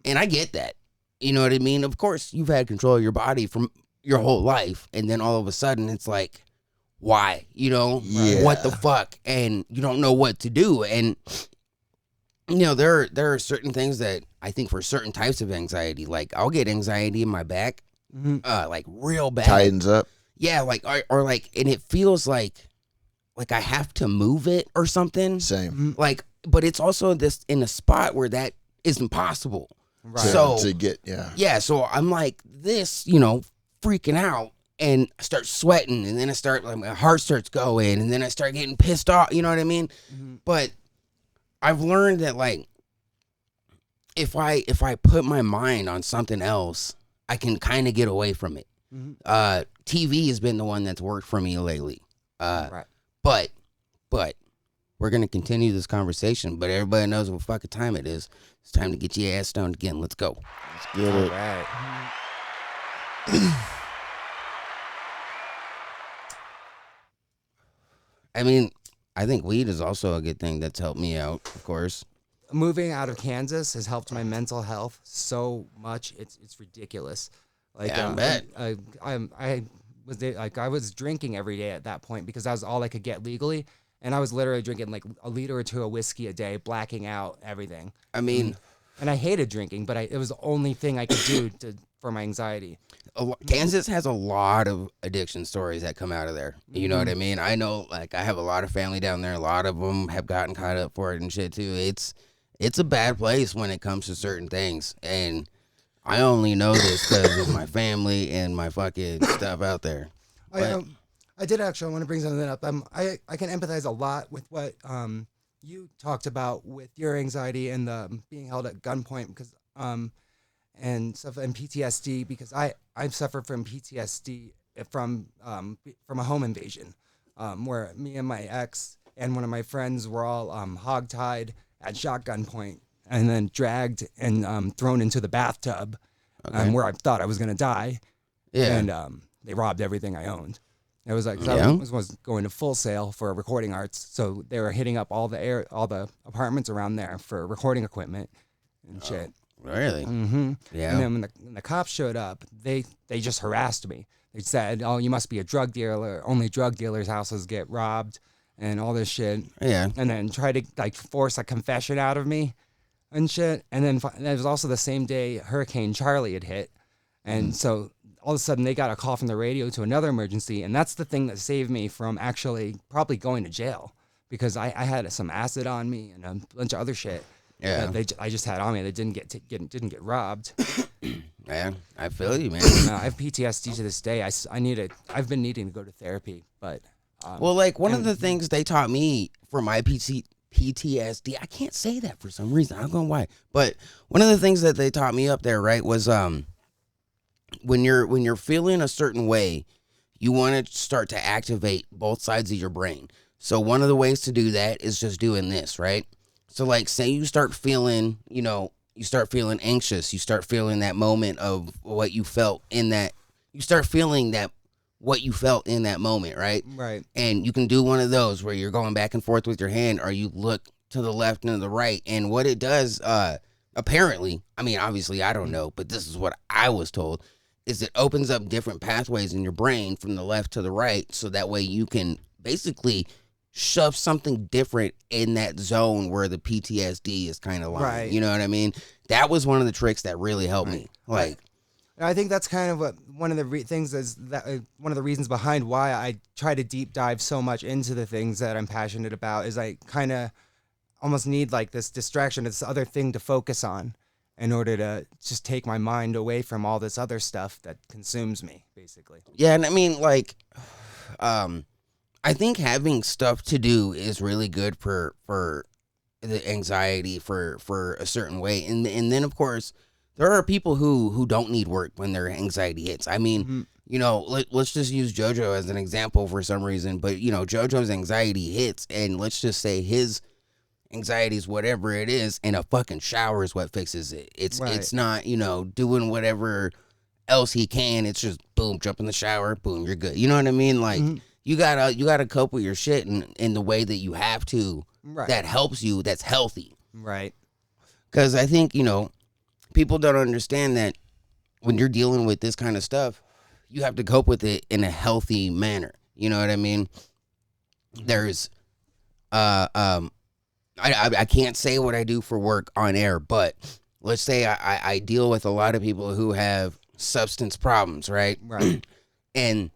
And I get that. You know what I mean? Of course, you've had control of your body from your whole life, and then all of a sudden it's like, why? You know, what the fuck? And you don't know what to do. And you know, there are certain things that I think for certain types of anxiety, like I'll get anxiety in my back, like real bad. Tightens up. Yeah, like or like, and it feels like I have to move it or something. Same. Like, but it's also this in a spot where that isn't possible. Right. So to get so I'm like this, you know, freaking out, and I start sweating, and then I start, like, my heart starts going, and then I start getting pissed off, you know what I mean? But I've learned that, like, if I put my mind on something else, I can kind of get away from it. TV has been the one that's worked for me lately. Right. But we're gonna continue this conversation. But everybody knows what fucking time it is. It's time to get your ass stoned again. Let's go. Let's get it. Right. I mean, I think weed is also a good thing that's helped me out, of course. Moving out of Kansas has helped my mental health so much. It's ridiculous. Like, Yeah, I bet. I was drinking every day at that point because that was all I could get legally, and I was literally drinking like a liter or two of whiskey a day, blacking out everything. I mean, And I hated drinking, but it was the only thing I could do for my anxiety. Kansas has a lot of addiction stories that come out of there. You know what I mean? I know, like, I have a lot of family down there. A lot of them have gotten caught up for it and shit too. It's a bad place when it comes to certain things, and I only know this because of my family and my fucking stuff out there. I did actually want to bring something up. I can empathize a lot with what you talked about with your anxiety and the being held at gunpoint because and stuff and PTSD because I've suffered from PTSD from a home invasion where me and my ex and one of my friends were all hogtied at shotgun point and then dragged and thrown into the bathtub where I thought I was gonna die. Yeah. And they robbed everything I owned. It was like I was going to Full Sail for recording arts, so they were hitting up all the apartments around there for recording equipment and shit. Really? Mm-hmm. Yeah. And then when the cops showed up, they just harassed me. They said, "Oh, you must be a drug dealer. Only drug dealers' houses get robbed," and all this shit. Yeah. And then try to like force a confession out of me and shit. And then it was also the same day Hurricane Charlie had hit, and so all of a sudden they got a call from the radio to another emergency, and that's the thing that saved me from actually probably going to jail because I had some acid on me and a bunch of other shit. Yeah. I just had on me. They didn't get robbed. Yeah, I feel you, man. I have PTSD to this day. I've been needing to go to therapy, but Well, like one of the things they taught me for my PTSD, I can't say that for some reason. I don't know why. But one of the things that they taught me up there, right, was when you're feeling a certain way, you want to start to activate both sides of your brain. So one of the ways to do that is just doing this, right? So like say you start feeling, you start feeling anxious, you start feeling that moment of what you felt in that, you start feeling that what you felt in that moment, right? right. And you can do one of those where you're going back and forth with your hand, or you look to the left and to the right. And what it does, apparently, I mean, obviously I don't know, but this is what I was told, is it opens up different pathways in your brain from the left to the right. So that way you can basically shove something different in that zone where the PTSD is kind of lying. Right. You know what I mean? That was one of the tricks that really helped me. Like, I think that's kind of what one of the things is that one of the reasons behind why I try to deep dive so much into the things that I'm passionate about is I kind of almost need like this distraction, this other thing to focus on in order to just take my mind away from all this other stuff that consumes me, basically. yeah, and I mean, like, I think having stuff to do is really good for the anxiety for a certain way, and then of course there are people who don't need work when their anxiety hits. I mean, let's just use JoJo as an example for some reason, but JoJo's anxiety hits, and let's just say his anxiety is whatever it is, and a fucking shower is what fixes it. It's not doing whatever else he can. It's just boom, jump in the shower, boom, you're good. You know what I mean? Like. You gotta cope with your shit in the way that you have to. Right. That helps you. That's healthy. Right. Because I think people don't understand that when you're dealing with this kind of stuff, you have to cope with it in a healthy manner. You know what I mean? There's, I can't say what I do for work on air, but let's say I deal with a lot of people who have substance problems, right? Right. And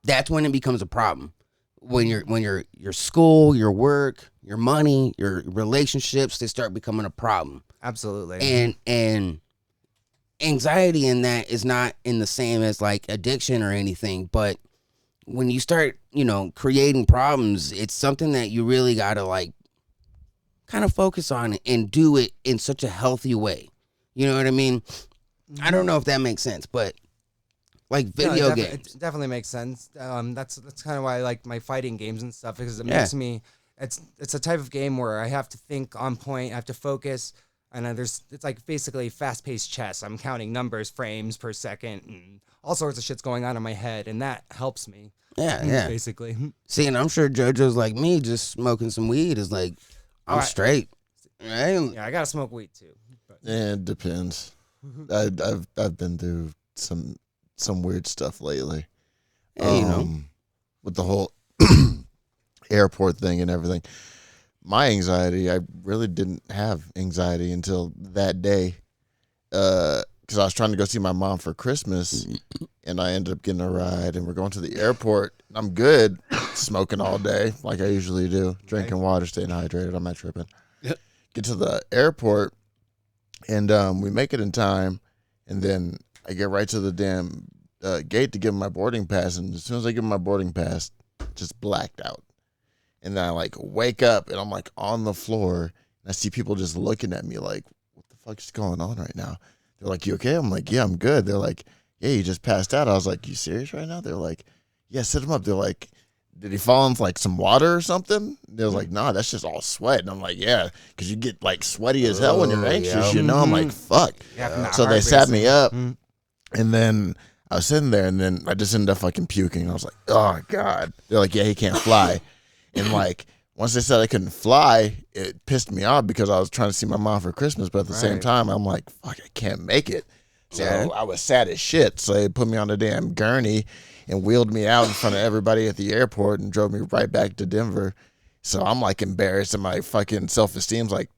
that's when it becomes a problem. When your school, your work, your money, your relationships, they start becoming a problem. Absolutely. And anxiety in that is not in the same as like addiction or anything, but when you start, creating problems, it's something that you really gotta like kind of focus on it and do it in such a healthy way. You know what I mean? I don't know if that makes sense, but like video games. It definitely makes sense. That's kind of why I like my fighting games and stuff, because it makes me. It's a type of game where I have to think on point. I have to focus, and it's like basically fast-paced chess. I'm counting numbers, frames per second, and all sorts of shit's going on in my head, and that helps me. Yeah. Basically. See, and I'm sure JoJo's like me, just smoking some weed is like, I'm straight. Right? Yeah, I gotta smoke weed too. But. Yeah, it depends. I've been through some weird stuff lately. Yeah, with the whole airport thing and everything. My anxiety, I really didn't have anxiety until that day, because I was trying to go see my mom for Christmas, and I ended up getting a ride, and we're going to the airport. I'm good, smoking all day like I usually do, drinking water, staying hydrated. I'm not tripping. Get to the airport, and we make it in time, and then I get right to the damn gate to give my boarding pass, and as soon as I give my boarding pass, just blacked out. And then I like wake up, and I'm like on the floor, and I see people just looking at me like, what the fuck is going on right now? They're like, you okay? I'm like, yeah, I'm good. They're like, yeah, you just passed out. I was like, you serious right now? They're like, yeah, sit him up. They're like, did he fall into like some water or something? They was like, nah, that's just all sweat. And I'm like, yeah, because you get like sweaty as hell when you're anxious, you know? I'm like, fuck. Yeah, so they sat me up, and then I was sitting there, and then I just ended up fucking puking. I was like, oh, God. They're like, yeah, he can't fly. And like, once they said I couldn't fly, it pissed me off because I was trying to see my mom for Christmas. But at the same time, I'm like, fuck, I can't make it. So I was sad as shit. So they put me on a damn gurney and wheeled me out in front of everybody at the airport and drove me right back to Denver. So I'm like embarrassed, and my fucking self-esteem's like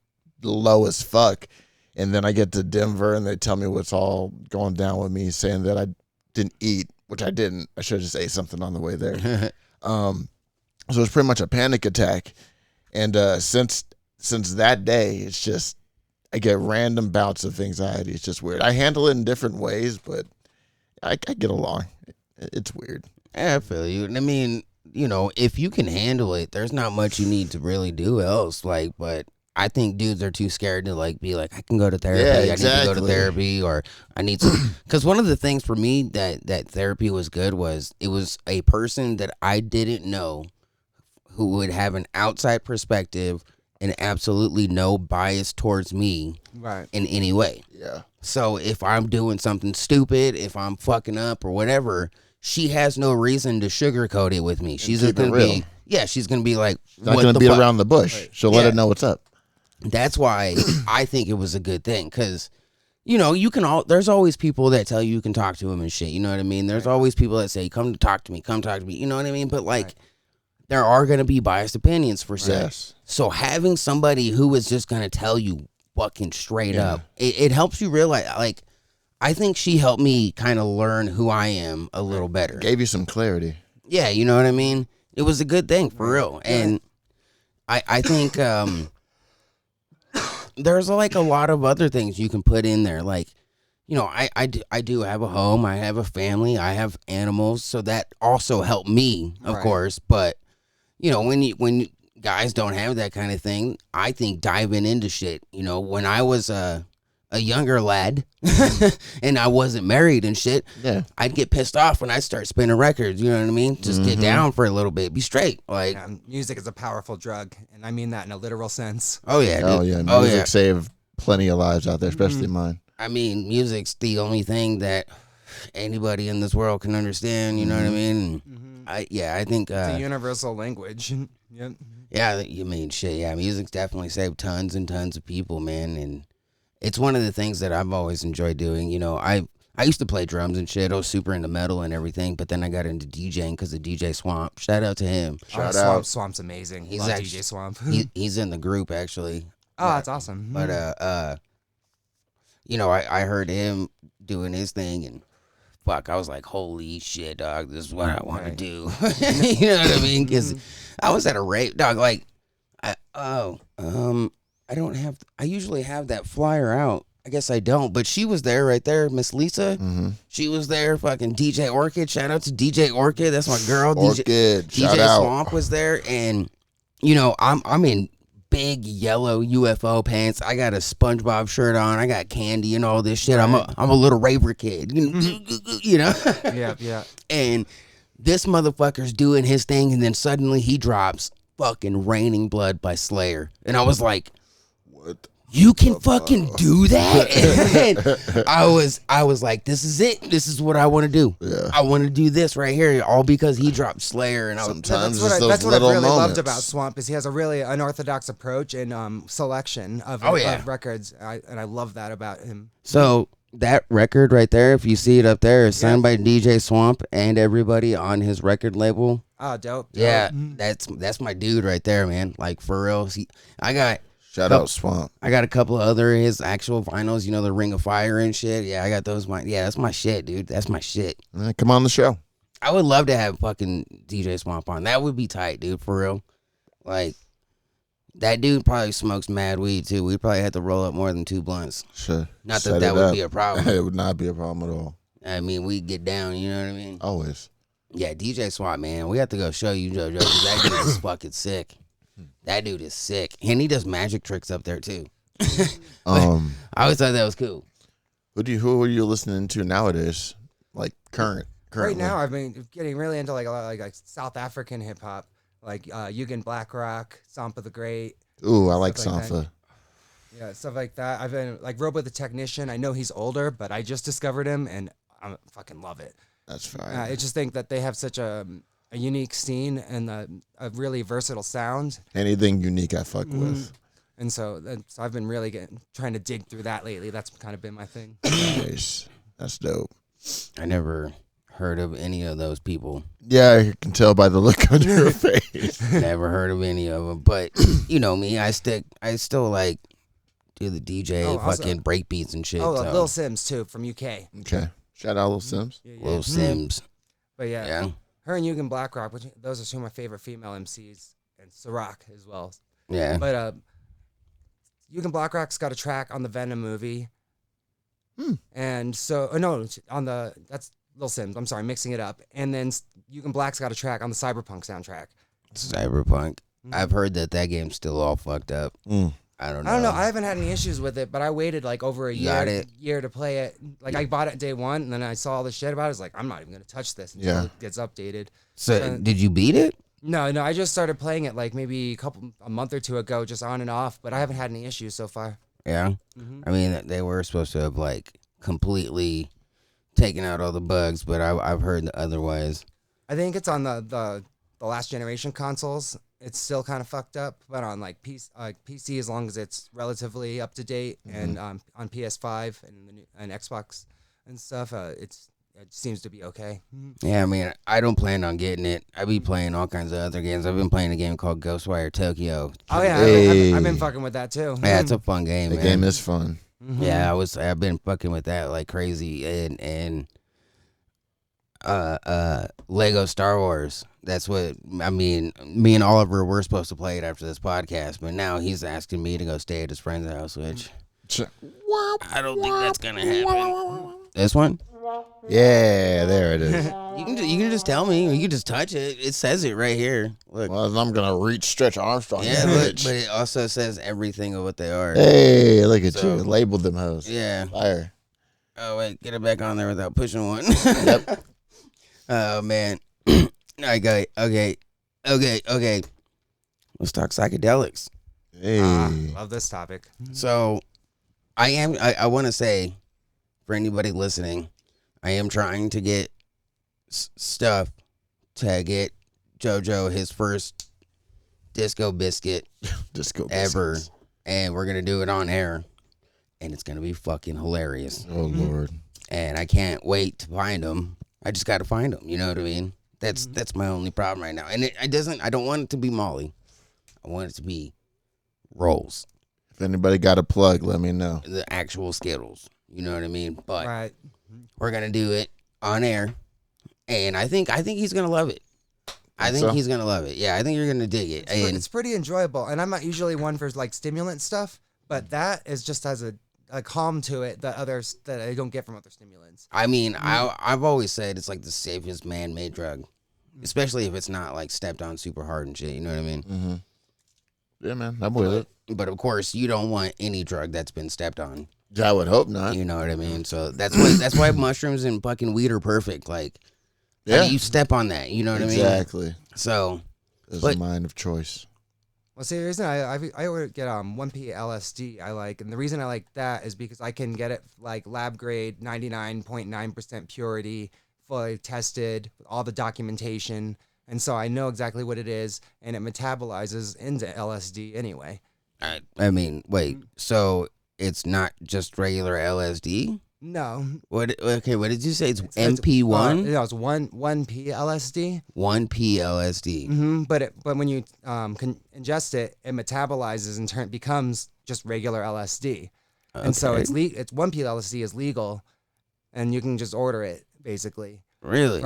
low as fuck. And then I get to Denver, and they tell me what's all going down with me, saying that I didn't eat, which I didn't. I should have just ate something on the way there. So it's pretty much a panic attack. And since that day, it's just, I get random bouts of anxiety. It's just weird. I handle it in different ways, but I get along. It's weird. Yeah, I feel you. I mean, if you can handle it, there's not much you need to really do else. Like, but I think dudes are too scared to like be like, I can go to therapy. Yeah, exactly. I need to go to therapy, or I need to. Because one of the things for me that therapy was good was it was a person that I didn't know who would have an outside perspective and absolutely no bias towards me in any way. Yeah. So if I'm doing something stupid, if I'm fucking up or whatever, she has no reason to sugarcoat it with me. She's just going to be, she's going to be like, not going to beat around the bush. Right. She'll let her know what's up. That's why I think it was a good thing, because, you can there's always people that tell you can talk to them and shit. You know what I mean? There's always people that say, come talk to me. You know what I mean? But like, there are going to be biased opinions for sure. Yes. So having somebody who is just going to tell you fucking straight up, it helps you realize, like, I think she helped me kind of learn who I am a little better. Gave you some clarity. Yeah, you know what I mean? It was a good thing, for real. And I think there's like a lot of other things you can put in there. Like, I do have a home, I have a family, I have animals, so that also helped me, of course. But when guys don't have that kind of thing, I think diving into shit. When I was a younger lad and I wasn't married and shit, I'd get pissed off when I start spinning records. You know what I mean? Just get down for a little bit, be straight. Like, music is a powerful drug, and I mean that in a literal sense. Oh yeah, dude. Oh yeah, music saved plenty of lives out there, especially mine. I mean, music's the only thing that anybody in this world can understand. You know what I mean? I think it's a universal language. Yep. Yeah, you mean shit. Yeah, music's definitely saved tons and tons of people, man. And it's one of the things that I've always enjoyed doing. I used to play drums and shit. I was super into metal and everything, but then I got into DJing because of DJ Swamp. Shout out to him. Shout out. Swamp's amazing. He's Love actually, DJ Swamp. He's in the group actually. Oh, that's awesome. But I heard him doing his thing, and fuck, I was like, holy shit, dog, this is what I want to do. You know what I mean? Because I was at a rave, dog. Like, I usually have that flyer out. I guess I don't, but she was there right there, Miss Lisa. She was there, fucking DJ Orchid. Shout out to DJ Orchid. That's my girl. Orchid. DJ Shout out. Swamp was there, and I'm in big yellow UFO pants. I got a SpongeBob shirt on. I got candy and all this shit. I'm a little raver kid, you know. Yeah. And this motherfucker's doing his thing, and then suddenly he drops fucking Raining Blood by Slayer, and I was like, What? you can fucking do that? And I was like, this is it. This is what I want to do. Yeah. I want to do this right here, all because he dropped Slayer. And Sometimes that's what I really moments. loved about Swamp is he has a really unorthodox approach in selection of records, and I love that about him. So that record right there, if you see it up there, is signed by DJ Swamp and everybody on his record label. Oh, dope. Yeah, that's my dude right there, man. Like, for real. Shout out Swamp. I got a couple of other his actual vinyls, you know, the Ring of Fire and shit. Yeah, I got those. Yeah, that's my shit, dude. That's my shit. Come on the show. I would love to have fucking DJ Swamp on. That would be tight, dude, for real. Like, that dude probably smokes mad weed, too. We'd probably have to roll up more than 2 blunts. Sure. Not that would be a problem. It would not be a problem at all. I mean, we'd get down, you know what I mean? Always. Yeah, DJ Swamp, man. We have to go show you, JoJo, because that dude is fucking sick. That dude is sick. And he does magic tricks up there, too. I always thought that was cool. Who are you listening to nowadays? Like currently? Right now, I've been getting really into like a lot of like South African hip hop, like Yugen Blackrock, Sampa the Great. Ooh, I like Stuff like Sanfa. Yeah, stuff like that. I've been like Robo the Technician. I know he's older, but I just discovered him and I fucking love it. That's fine. I just think that they have such a unique scene and a really versatile sound. Anything unique I fuck with. And so I've been really trying to dig through that lately. That's kind of been my thing. Nice. That's dope. I never heard of any of those people. Yeah, I can tell by the look on your face. Never heard of any of them. But you know me, I still like do the DJ fucking break beats and shit. Oh, so. Lil Sims too from UK. Okay. Shout out Lil Sims. Yeah. Lil Sims. But Yeah. her and Yugen Blackrock, which those are two of my favorite female MCs, and Ciroc as well. Yeah. But Yugen Blackrock's got a track on the Venom movie. And so, that's Lil Sims. I'm sorry, mixing it up. And then Yugen Black's got a track on the Cyberpunk soundtrack. Cyberpunk. I've heard that game's still all fucked up. I don't know. I haven't had any issues with it, but I waited like over a year to play it. Like I bought it day one, and then I saw all the shit about it. I was like, I'm not even gonna touch this until it gets updated. So did you beat it? No, I just started playing it like maybe a month or two ago, just on and off. But I haven't had any issues so far. Yeah. I mean, they were supposed to have like completely taken out all the bugs, but I've heard otherwise. I think it's on the last generation consoles. It's still kind of fucked up, but on like PC, as long as it's relatively up to date, and on PS5 and Xbox and stuff, it seems to be okay. Yeah, I mean, I don't plan on getting it. I be playing all kinds of other games. I've been playing a game called Ghostwire Tokyo. Oh yeah, I've been fucking with that too. Yeah, it's a fun game. The man. game is fun. Yeah, I've been fucking with that like crazy, and Lego Star Wars. That's what I mean. Me and Oliver were supposed to play it after this podcast, but now he's asking me to go stay at his friend's house, which I don't think that's gonna happen. This one? Yeah, there it is. You can just tell me. You can just touch it. It says it right here. Look. Well, I'm gonna reach Stretch Armstrong. Yeah, but it also says everything of what they are. Hey, look at you. Labeled them hoes. Yeah. Fire. Oh wait, get it back on there without pushing one. Yep. Oh man. Okay. Let's talk psychedelics. Hey. Love this topic. So, I want to say, for anybody listening, I am trying to get stuff to get JoJo his first disco biscuit ever, biscuits. and we're gonna do it on air, and it's gonna be fucking hilarious. Oh Lord. And I can't wait to find them. I just got to find them. You know what I mean? That's my only problem right now. And I don't want it to be Molly. I want it to be Rolls. If anybody got a plug, let me know. The actual Skittles. You know what I mean? But Right. we're gonna do it on air, and I think he's gonna love it. I think he's gonna love it. Yeah, I think you're gonna dig it. It's pretty enjoyable, and I'm not usually one for like stimulant stuff, but that is just has a calm to it that others that I don't get from other stimulants. I mean, I've always said it's like the safest man-made drug, especially if it's not like stepped on super hard and shit. You know what I mean? Yeah, man, I'm with it. But of course, you don't want any drug that's been stepped on. I would hope not. You know what I mean? So that's why mushrooms and fucking weed are perfect. Like, how do you step on that? You know what I mean? Exactly. So, there's a mind of choice. Well, see, the reason I would get 1P LSD I like, and the reason I like that is because I can get it like lab grade, 99.9% purity, fully tested, with all the documentation, and so I know exactly what it is, and it metabolizes into LSD anyway. I mean, wait, so it's not just regular LSD? No. What? Okay, what did you say? It's MP1? No, it's 1P LSD. 1P LSD. But when you can ingest it, it metabolizes and becomes just regular LSD. Okay. And so it's 1P LSD is legal, and you can just order it basically. Really?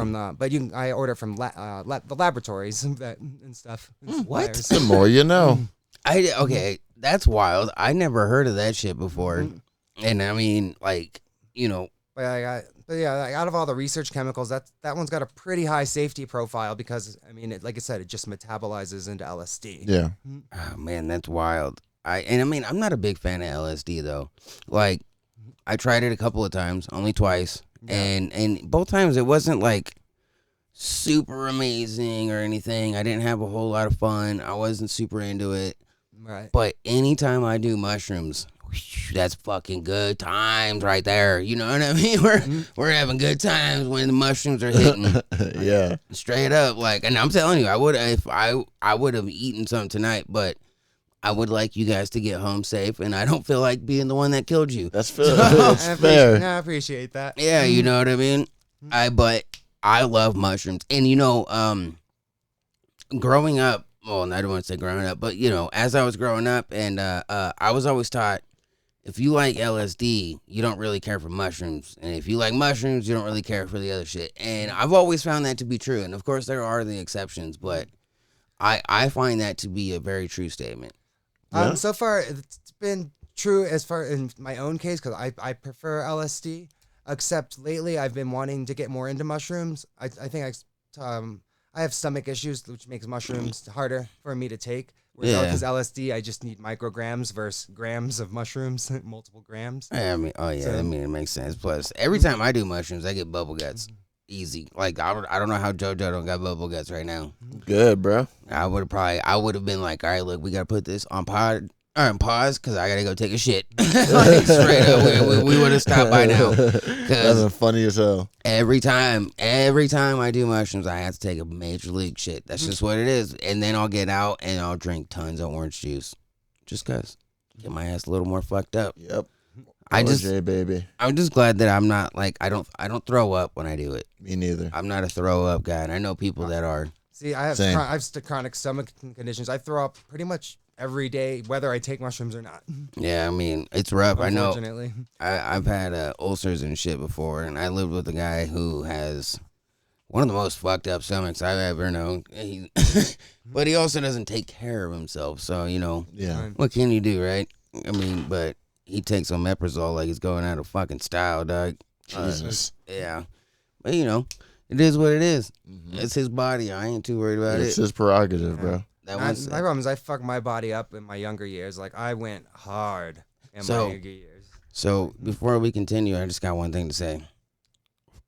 I order from the laboratories and stuff. What? The more you know. Okay, that's wild. I never heard of that shit before. And I mean, like, you know. But out of all the research chemicals, that one's got a pretty high safety profile because, I mean, like I said, it just metabolizes into LSD. Yeah. Oh, man, that's wild. I mean, I'm not a big fan of LSD though. Like, I tried it a couple of times, only twice, and both times it wasn't like super amazing or anything. I didn't have a whole lot of fun. I wasn't super into it. Right. But anytime I do mushrooms, that's fucking good times right there. You know what I mean? We're having good times when the mushrooms are hitting. Yeah. Straight up, like, and I'm telling you, I would have eaten some tonight, but I would like you guys to get home safe, and I don't feel like being the one that killed you. That's fair. That's fair. I appreciate that. Yeah, you know what I mean? But I love mushrooms. And you know, growing up, well, I don't want to say growing up, but you know, as I was growing up, and I was always taught, if you like LSD, you don't really care for mushrooms. And if you like mushrooms, you don't really care for the other shit. And I've always found that to be true. And of course there are the exceptions, but I find that to be a very true statement. Yeah. So far, it's been true as far in my own case, because I prefer LSD, except lately I've been wanting to get more into mushrooms. I think I have stomach issues, which makes mushrooms harder for me to take. Because LSD, I just need micrograms versus grams of mushrooms, multiple grams. I mean, it makes sense. Plus, every time I do mushrooms, I get bubble guts. Easy. Like, I don't know how JoJo don't got bubble guts right now. Good, bro. I would have been like, all right, look, we got to put this on pause because I got to go take a shit. Like, straight up, we would have stopped by now. That's funny as hell. Every time I do mushrooms, I have to take a major league shit. That's just what it is. And then I'll get out and I'll drink tons of orange juice. Just because. Get my ass a little more fucked up. Yep. Baby. I'm just glad that I'm not like, I don't throw up when I do it. Me neither. I'm not a throw up guy, and I know people that are. See, I have chronic stomach conditions. I throw up pretty much every day, whether I take mushrooms or not. Yeah, I mean, it's rough. I know. Unfortunately. I've had ulcers and shit before, and I lived with a guy who has one of the most fucked up stomachs I've ever known. But he also doesn't take care of himself, so, you know. Yeah. What can you do, right? I mean, but he takes omeprazole like he's going out of fucking style, dog. Jesus. Yeah. But, you know, it is what it is. Mm-hmm. It's his body. I ain't too worried about it. It's his prerogative, bro. My problem is I fucked my body up in my younger years. Like, I went hard in my younger years. So, before we continue, I just got one thing to say.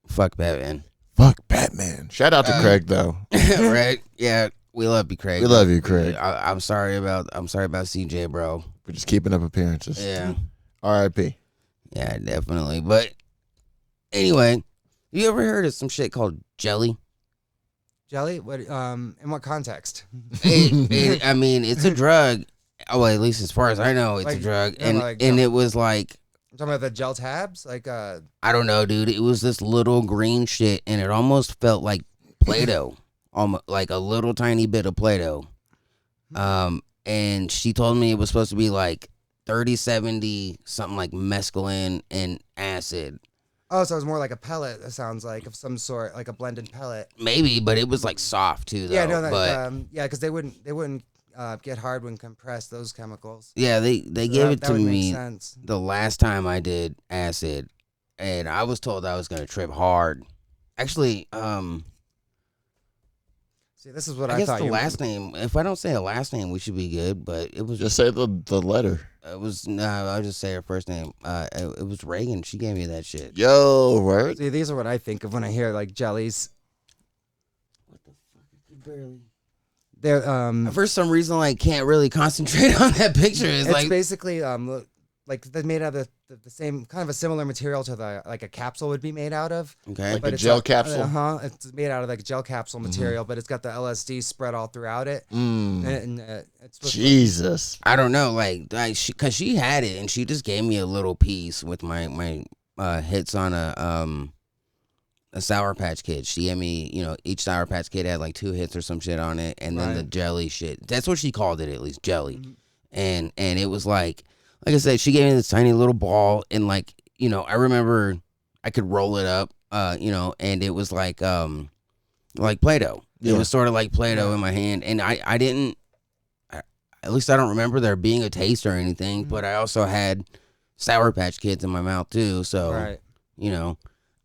Fuck Batman. Fuck Batman. Shout out to Craig, though. Right? Yeah. We love you, Craig. We love you, Craig. I'm sorry about CJ, bro. We're just keeping up appearances. Yeah. R.I.P. Yeah, definitely. But anyway, you ever heard of some shit called jelly? Jelly? What? In what context? I mean, it's a drug. Oh, well, at least as far as I know, it's a drug. And it was like, I'm talking about the gel tabs, like I don't know, dude. It was this little green shit, and it almost felt like Play-Doh. Almost like a little tiny bit of Play-Doh. And she told me it was supposed to be like 30-70, something like mescaline and acid. Oh, so it was more like a pellet, it sounds like, of some sort, like a blended pellet. Maybe, but it was like soft too, though. Yeah, no, because they wouldn't get hard when compressed, those chemicals. Yeah, they gave it to me the last time I did acid, and I was told I was going to trip hard. Actually, See, this is what I I guess thought. the You last name. If I don't say a last name, we should be good. But it was Just say the letter. It was no. I'll just say her first name. It was Reagan. She gave me that shit. Yo, word. See, these are what I think of when I hear like jellies. What the fuck? I can barely. They're For some reason, like can't really concentrate on that picture. It's it's like basically like they're made out of the same kind of a similar material to the like a capsule would be made out of. okay. Like a it's gel capsule? It's made out of like a gel capsule material, but it's got the LSD spread all throughout it. And it's supposed to- Jesus. I don't know, cause she had it and she just gave me a little piece with my hits on a Sour Patch Kid. She gave me, each Sour Patch Kid had like 2 hits or some shit on it, and then the jelly shit. That's what she called it, at least jelly. And it was like I said, she gave me this tiny little ball, and like I remember I could roll it up, and it was like Play-Doh. Yeah. It was sort of like Play-Doh in my hand, and I didn't. At least I don't remember there being a taste or anything, but I also had Sour Patch Kids in my mouth too. So, right.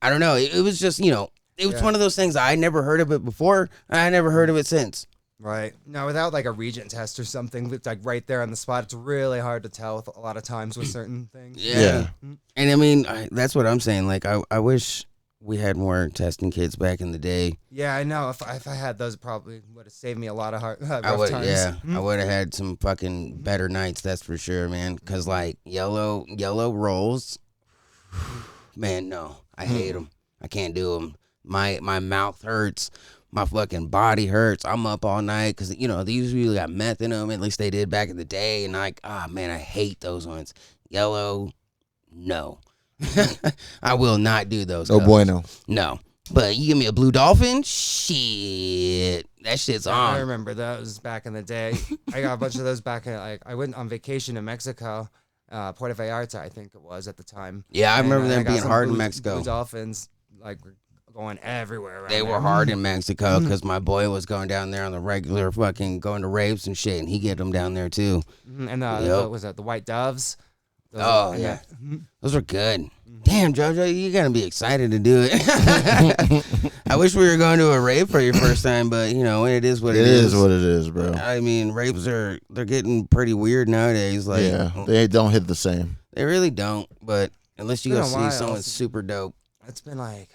I don't know. It was just, it was one of those things. I never heard of it before. I never heard of it since. Right. Now, without like a regent test or something, it's like right there on the spot. It's really hard to tell with a lot of times with certain things. Yeah. And I mean, that's what I'm saying. Like, I wish we had more testing kits back in the day. Yeah, I know. If I had those, it probably would have saved me a lot of rough times. Yeah, I would have had some fucking better nights. That's for sure, man. Because like yellow rolls, man, no, I hate them. I can't do them. My mouth hurts. My fucking body hurts. I'm up all night because, they usually got meth in them. At least they did back in the day. And like, man, I hate those ones. Yellow, no. I will not do those. No bueno. No. But you give me a blue dolphin, shit. That shit's on. I remember those back in the day. I got a bunch of those back in, like, I went on vacation to Mexico, Puerto Vallarta, I think it was at the time. Yeah, I remember them got being some hard in blue Mexico. dolphins, like, were going everywhere around They were there. hard in Mexico because my boy was going down there on the regular fucking going to rapes and shit, and he get them down there too. And Yep. what was that? The white doves. Those Oh, are- yeah. Those are good. Damn, JoJo, you gotta be excited to do it. I wish we were going to a rape for your first time, but it is what it is. It is what it is, bro. I mean, rapes they're getting pretty weird nowadays. Like, Yeah, they don't hit the same. they really don't. But unless you go It's been a see while. someone super dope. It's been like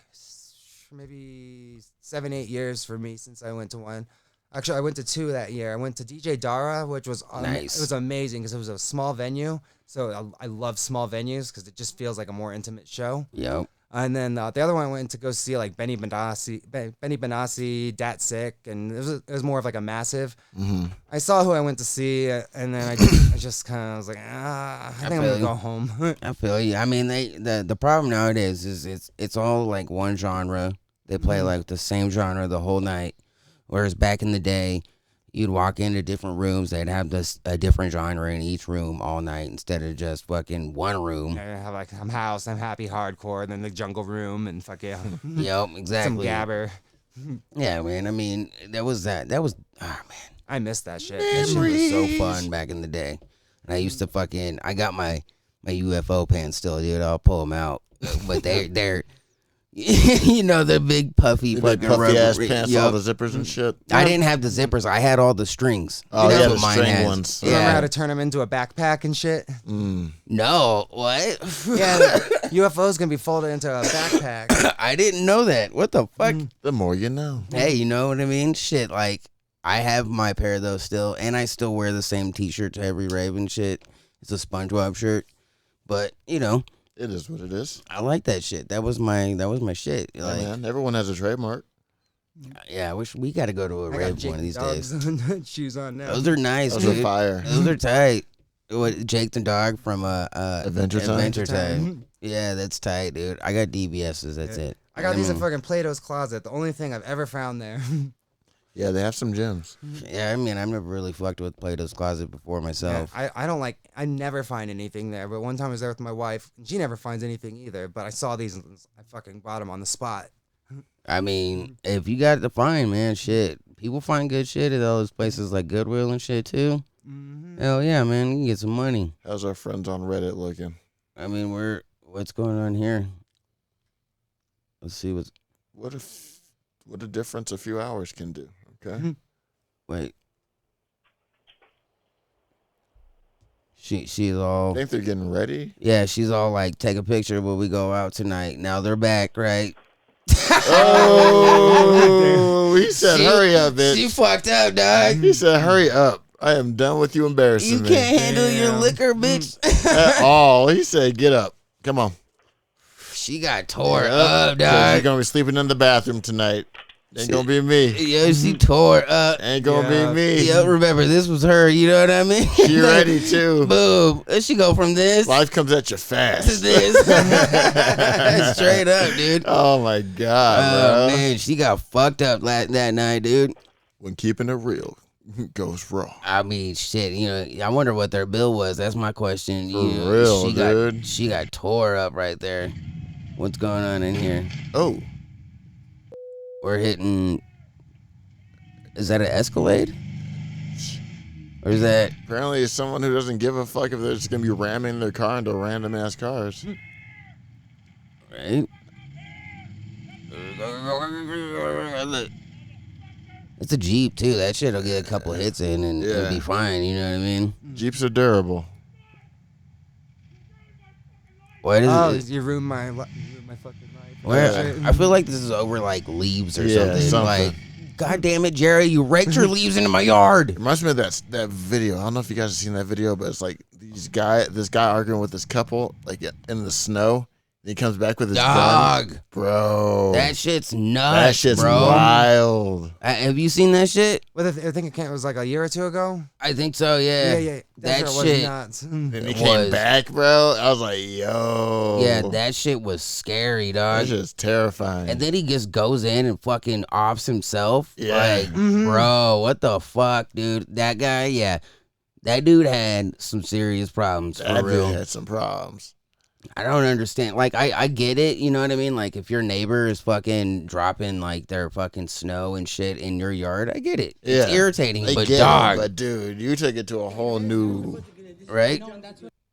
maybe 7-8 years for me since I went to one. Actually, I went to 2 that year. I went to DJ Dara, which was Nice. It was amazing because it was a small venue. So I love small venues because it just feels like a more intimate show. Yep. And then the other one I went to go see like Benny Benassi, Dat Sick, and it was more of like a massive. Mm-hmm. I saw who I went to see, and then I just kind of was like, I think I'm feel gonna you. go home. I feel you. I mean, the problem nowadays is it's all like one genre. They play like the same genre the whole night. Whereas back in the day, you'd walk into different rooms. They'd have a different genre in each room all night instead of just fucking one room. I have like I'm house, I'm happy, hardcore, and then the jungle room, and fuck yeah, Yep, some exactly. gabber. Yeah, man. I mean, that was man. I miss that shit. That shit was so fun back in the day. And I used to I got my UFO pants still, dude. I'll pull them out. But they're the big puffy fucking Puffy ass rubber- pants, Yup. all the zippers and shit. I didn't have the zippers. I had all the strings. Oh, That's yeah, what the mine string has. ones. Remember how Yeah. to turn them into a backpack and shit? No, what? Yeah, the UFO's gonna be folded into a backpack. I didn't know that. What the fuck? The more you know. Hey, you know what I mean? Shit, like I have my pair of those still, and I still wear the same T-shirt to every rave and shit. It's a SpongeBob shirt, but It is what it is. I like that shit. That was my shit. Yeah, Like, man. Everyone has a trademark. yeah, I wish we got to go to a I got rave Jake one of these Dog's days. shoes on now. Those are nice, Those are dude. fire. Those are tight. What Jake the dog from Adventure Time? Adventure Time. Yeah, that's tight, dude. I got DBSs. That's it. I got these in Mm. fucking Plato's Closet. The only thing I've ever found there. Yeah, they have some gems. Yeah, I mean, I've never really fucked with Plato's Closet before myself. I don't like. I never find anything there. But one time I was there with my wife, and she never finds anything either. But I saw these, and I fucking bought them on the spot. I mean, if you got to find, man, shit. People find good shit at those places like Goodwill and shit too. Hell yeah, man, you can get some money. How's our friends on Reddit looking? I mean, what's going on here? Let's see What a difference a few hours can do. Okay. Wait. She's all. I think they're getting ready. Yeah, she's all like, take a picture when we go out tonight. Now they're back, right? Oh, he said, hurry up, bitch. She fucked up, dog. He said, hurry up. I am done with you embarrassing You me. can't handle your liquor, bitch. At all. He said, get up. Come on. She got tore You're up, dog. going to be sleeping in the bathroom tonight. Ain't going to be me. Yo, she tore up. Ain't going to be me. Yo, remember, this was her, you know what I mean? She ready, too. Boom. She go from this Life comes at you to fast. this. Straight up, dude. Oh, my God, bro. Man, she got fucked up that night, dude. When keeping it real goes wrong. I mean, shit, you know, I wonder what their bill was. That's my question. For You know, real, dude. She got tore up right there. What's going on in here? Oh. We're hitting. Is that an Escalade? Or is that. Apparently, it's someone who doesn't give a fuck if they're just going to be ramming their car into random ass cars. Right? It's a Jeep, too. That shit will get a couple hits in and it'll be fine. You know what I mean? Jeeps are durable. What is it? You ruined my fucking life. Where I feel like this is over like leaves or Yeah, something. Like, God damn it, Jerry, you raked your leaves into my yard. It reminds me of that video. I don't know if you guys have seen that video, but it's like this guy arguing with this couple like in the snow. And he comes back with his gun. Bro. That shit's nuts. That shit's bro. wild. Have you seen that shit? Well, I think it was like a year or two ago. I think so. Yeah. Yeah. That was shit. nuts. And he It came was. back, bro. I was like, yo. Yeah, that shit was scary, dog. That shit's terrifying. And then he just goes in and fucking offs himself. Yeah. Like, bro, what the fuck, dude? That guy, yeah. That dude had some serious problems, for that real. dude had some problems. I don't understand. Like, I get it, you know what I mean? Like, if your neighbor is fucking dropping, like, their fucking snow and shit in your yard, I get it. It's irritating, I but get it, dog. but, dude, you took it to a whole new... Right?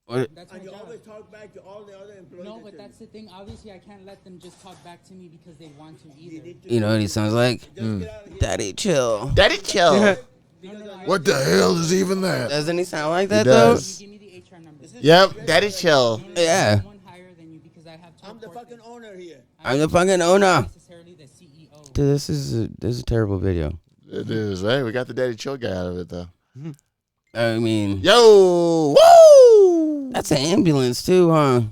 What? That's my job. Always talk back to all the other employees. No, but that's the thing. Obviously, I can't let them just talk back to me because they want to either. You know what he sounds like? Daddy, chill. Daddy, chill. What the hell is even that? Doesn't he sound like that, He does. Give me the HR number. Yep, Daddy, chill. Yeah. One higher than you because I have to. I'm the fucking owner here. I'm the fucking owner. Necessarily the CEO. Dude, this is a terrible video. It is, right? We got the Daddy chill guy out of it, though. I mean, Yo! Woo! that's an ambulance too, huh?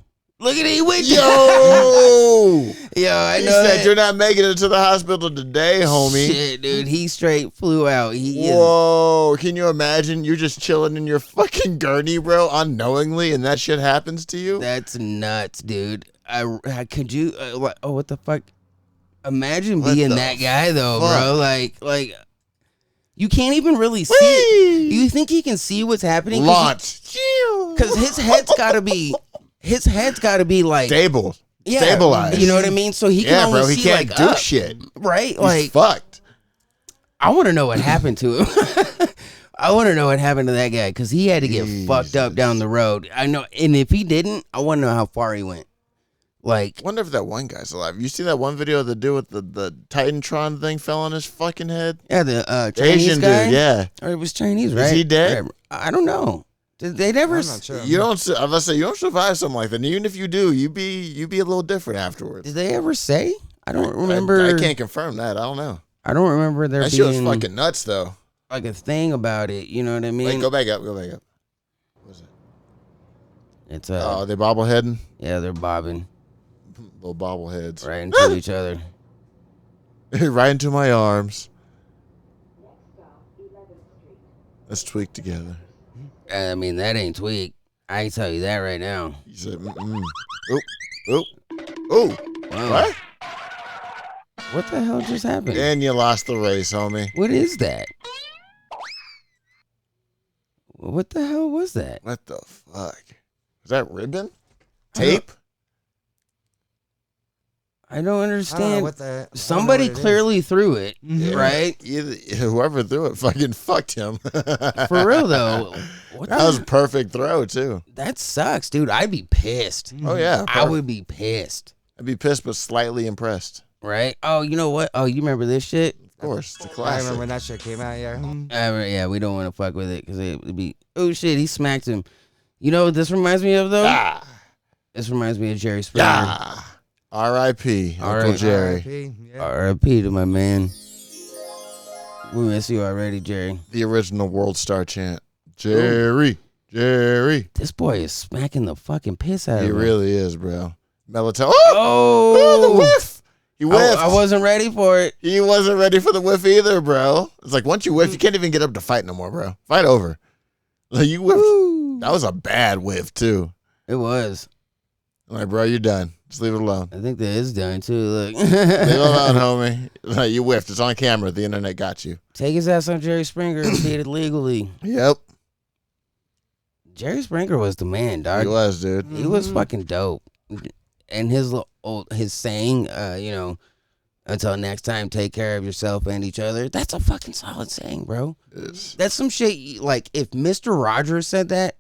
Look at it with Yo! Yo, I He know said that. you're not making it to the hospital today, homie. Shit, dude, he straight flew out. He is. Whoa, can you imagine? You're just chilling in your fucking gurney, bro, unknowingly, and that shit happens to you? That's nuts, dude. I could you? What the fuck? Imagine What being the that guy though, fuck? bro. Like, you can't even really see. Whee! You think he can see what's happening? Launch. Because his head's gotta be. His head's gotta be like. Stable. Yeah, Stabilized. You know what I mean? So he can Yeah, only bro, he see can't like do up, shit. right? He's Like, fucked. I want to know what happened to him. I want to know what happened to that guy because he had to get fucked up down the road. I know, and if he didn't, I want to know how far he went. Like, Wonder if that one guy's alive. You see that one video of the dude with the Titantron thing fell on his fucking head? yeah, the The Chinese Asian guy, dude, yeah. or it was Chinese, right? he dead? Whatever. I don't know. Did they never? I'm not sure. You don't. I was say you don't survive something like that. And even if you do, you be a little different afterwards. Did they ever say? I don't remember. I can't confirm that. I don't know. I don't remember there That shit was being fucking nuts, though. like a thing about it. You know what I mean? Like, go back up. Go back up. What is it? It's Oh, they bobbleheading. yeah, they're bobbing Little bobbleheads. right into each other. Right into my arms. Let's tweak together. I mean, that ain't tweak. I can tell you that right now. He said, Oh, oh, oh. Wow. What? What the hell just happened? And you lost the race, homie. What is that? What the hell was that? What the fuck? Is that ribbon? Tape? I don't I understand. don't know what the. I don't know Somebody what it is. clearly threw it, right? Whoever threw it fucking fucked him. For real though. What That was a perfect throw, too. that sucks, dude. I'd be pissed. Oh, yeah. I would be pissed, I'd be pissed but slightly impressed. right? Oh, you know what? Oh, you remember this shit? Of course, it's a I classic. remember when that shit came out. Yeah. Yeah, we don't want to fuck with it because it would be. Oh shit, he smacked him. You know what this reminds me of though? Ah, This reminds me of Jerry Springer. yeah. R.I.P. Uncle R.I.P. Jerry. R.I.P., yeah. R.I.P. to my man. We miss you already, Jerry. The original World Star chant. Jerry. Jerry. This boy is smacking the fucking piss out He of him. really is, bro. Melatonin. Oh, the whiff. He whiffed. I wasn't ready for it. He wasn't ready for the whiff either, bro. It's like once you whiff, you can't even get up to fight no more, bro. Fight over. Like you whiffed. Woo. That was a bad whiff too. It was. I'm like, bro, you're done. Just leave it alone. I think that is done too. Look. Leave it alone, homie. Like, you whiffed. It's on camera. The internet got you. Take his ass on Jerry Springer and did it legally. Yep. Jerry Springer was the man, dog. He was, dude. He was fucking dope. And his saying, until next time, take care of yourself and each other. That's a fucking solid saying, bro. That's some shit. Like, if Mr. Rogers said that,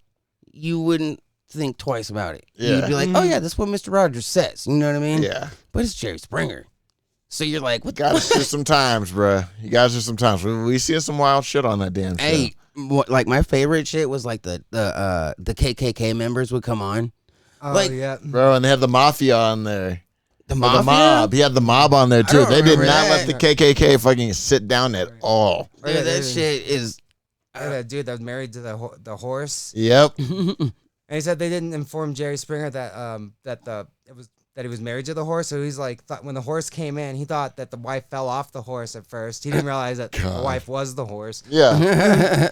you wouldn't think twice about it. Yeah. You'd be like, oh, yeah, that's what Mr. Rogers says. You know what I mean? Yeah. But it's Jerry Springer. So you're like, what the Got us through some times, bro. You guys are some times. We see some wild shit on that damn show. Hey, like my favorite shit was like the KKK members would come on. Oh, Like, yeah. Bro, and they had the mafia on there. The Or mafia? the mob. He had the mob on there, too. don't They did remember not that. let the KKK fucking sit down at all. Or Dude, yeah, that shit is. that dude that was married to the horse. Yep. And he said they didn't inform Jerry Springer that he was married to the horse. So he's like, when the horse came in, he thought that the wife fell off the horse at first. He didn't realize that the God. wife was the horse. Yeah.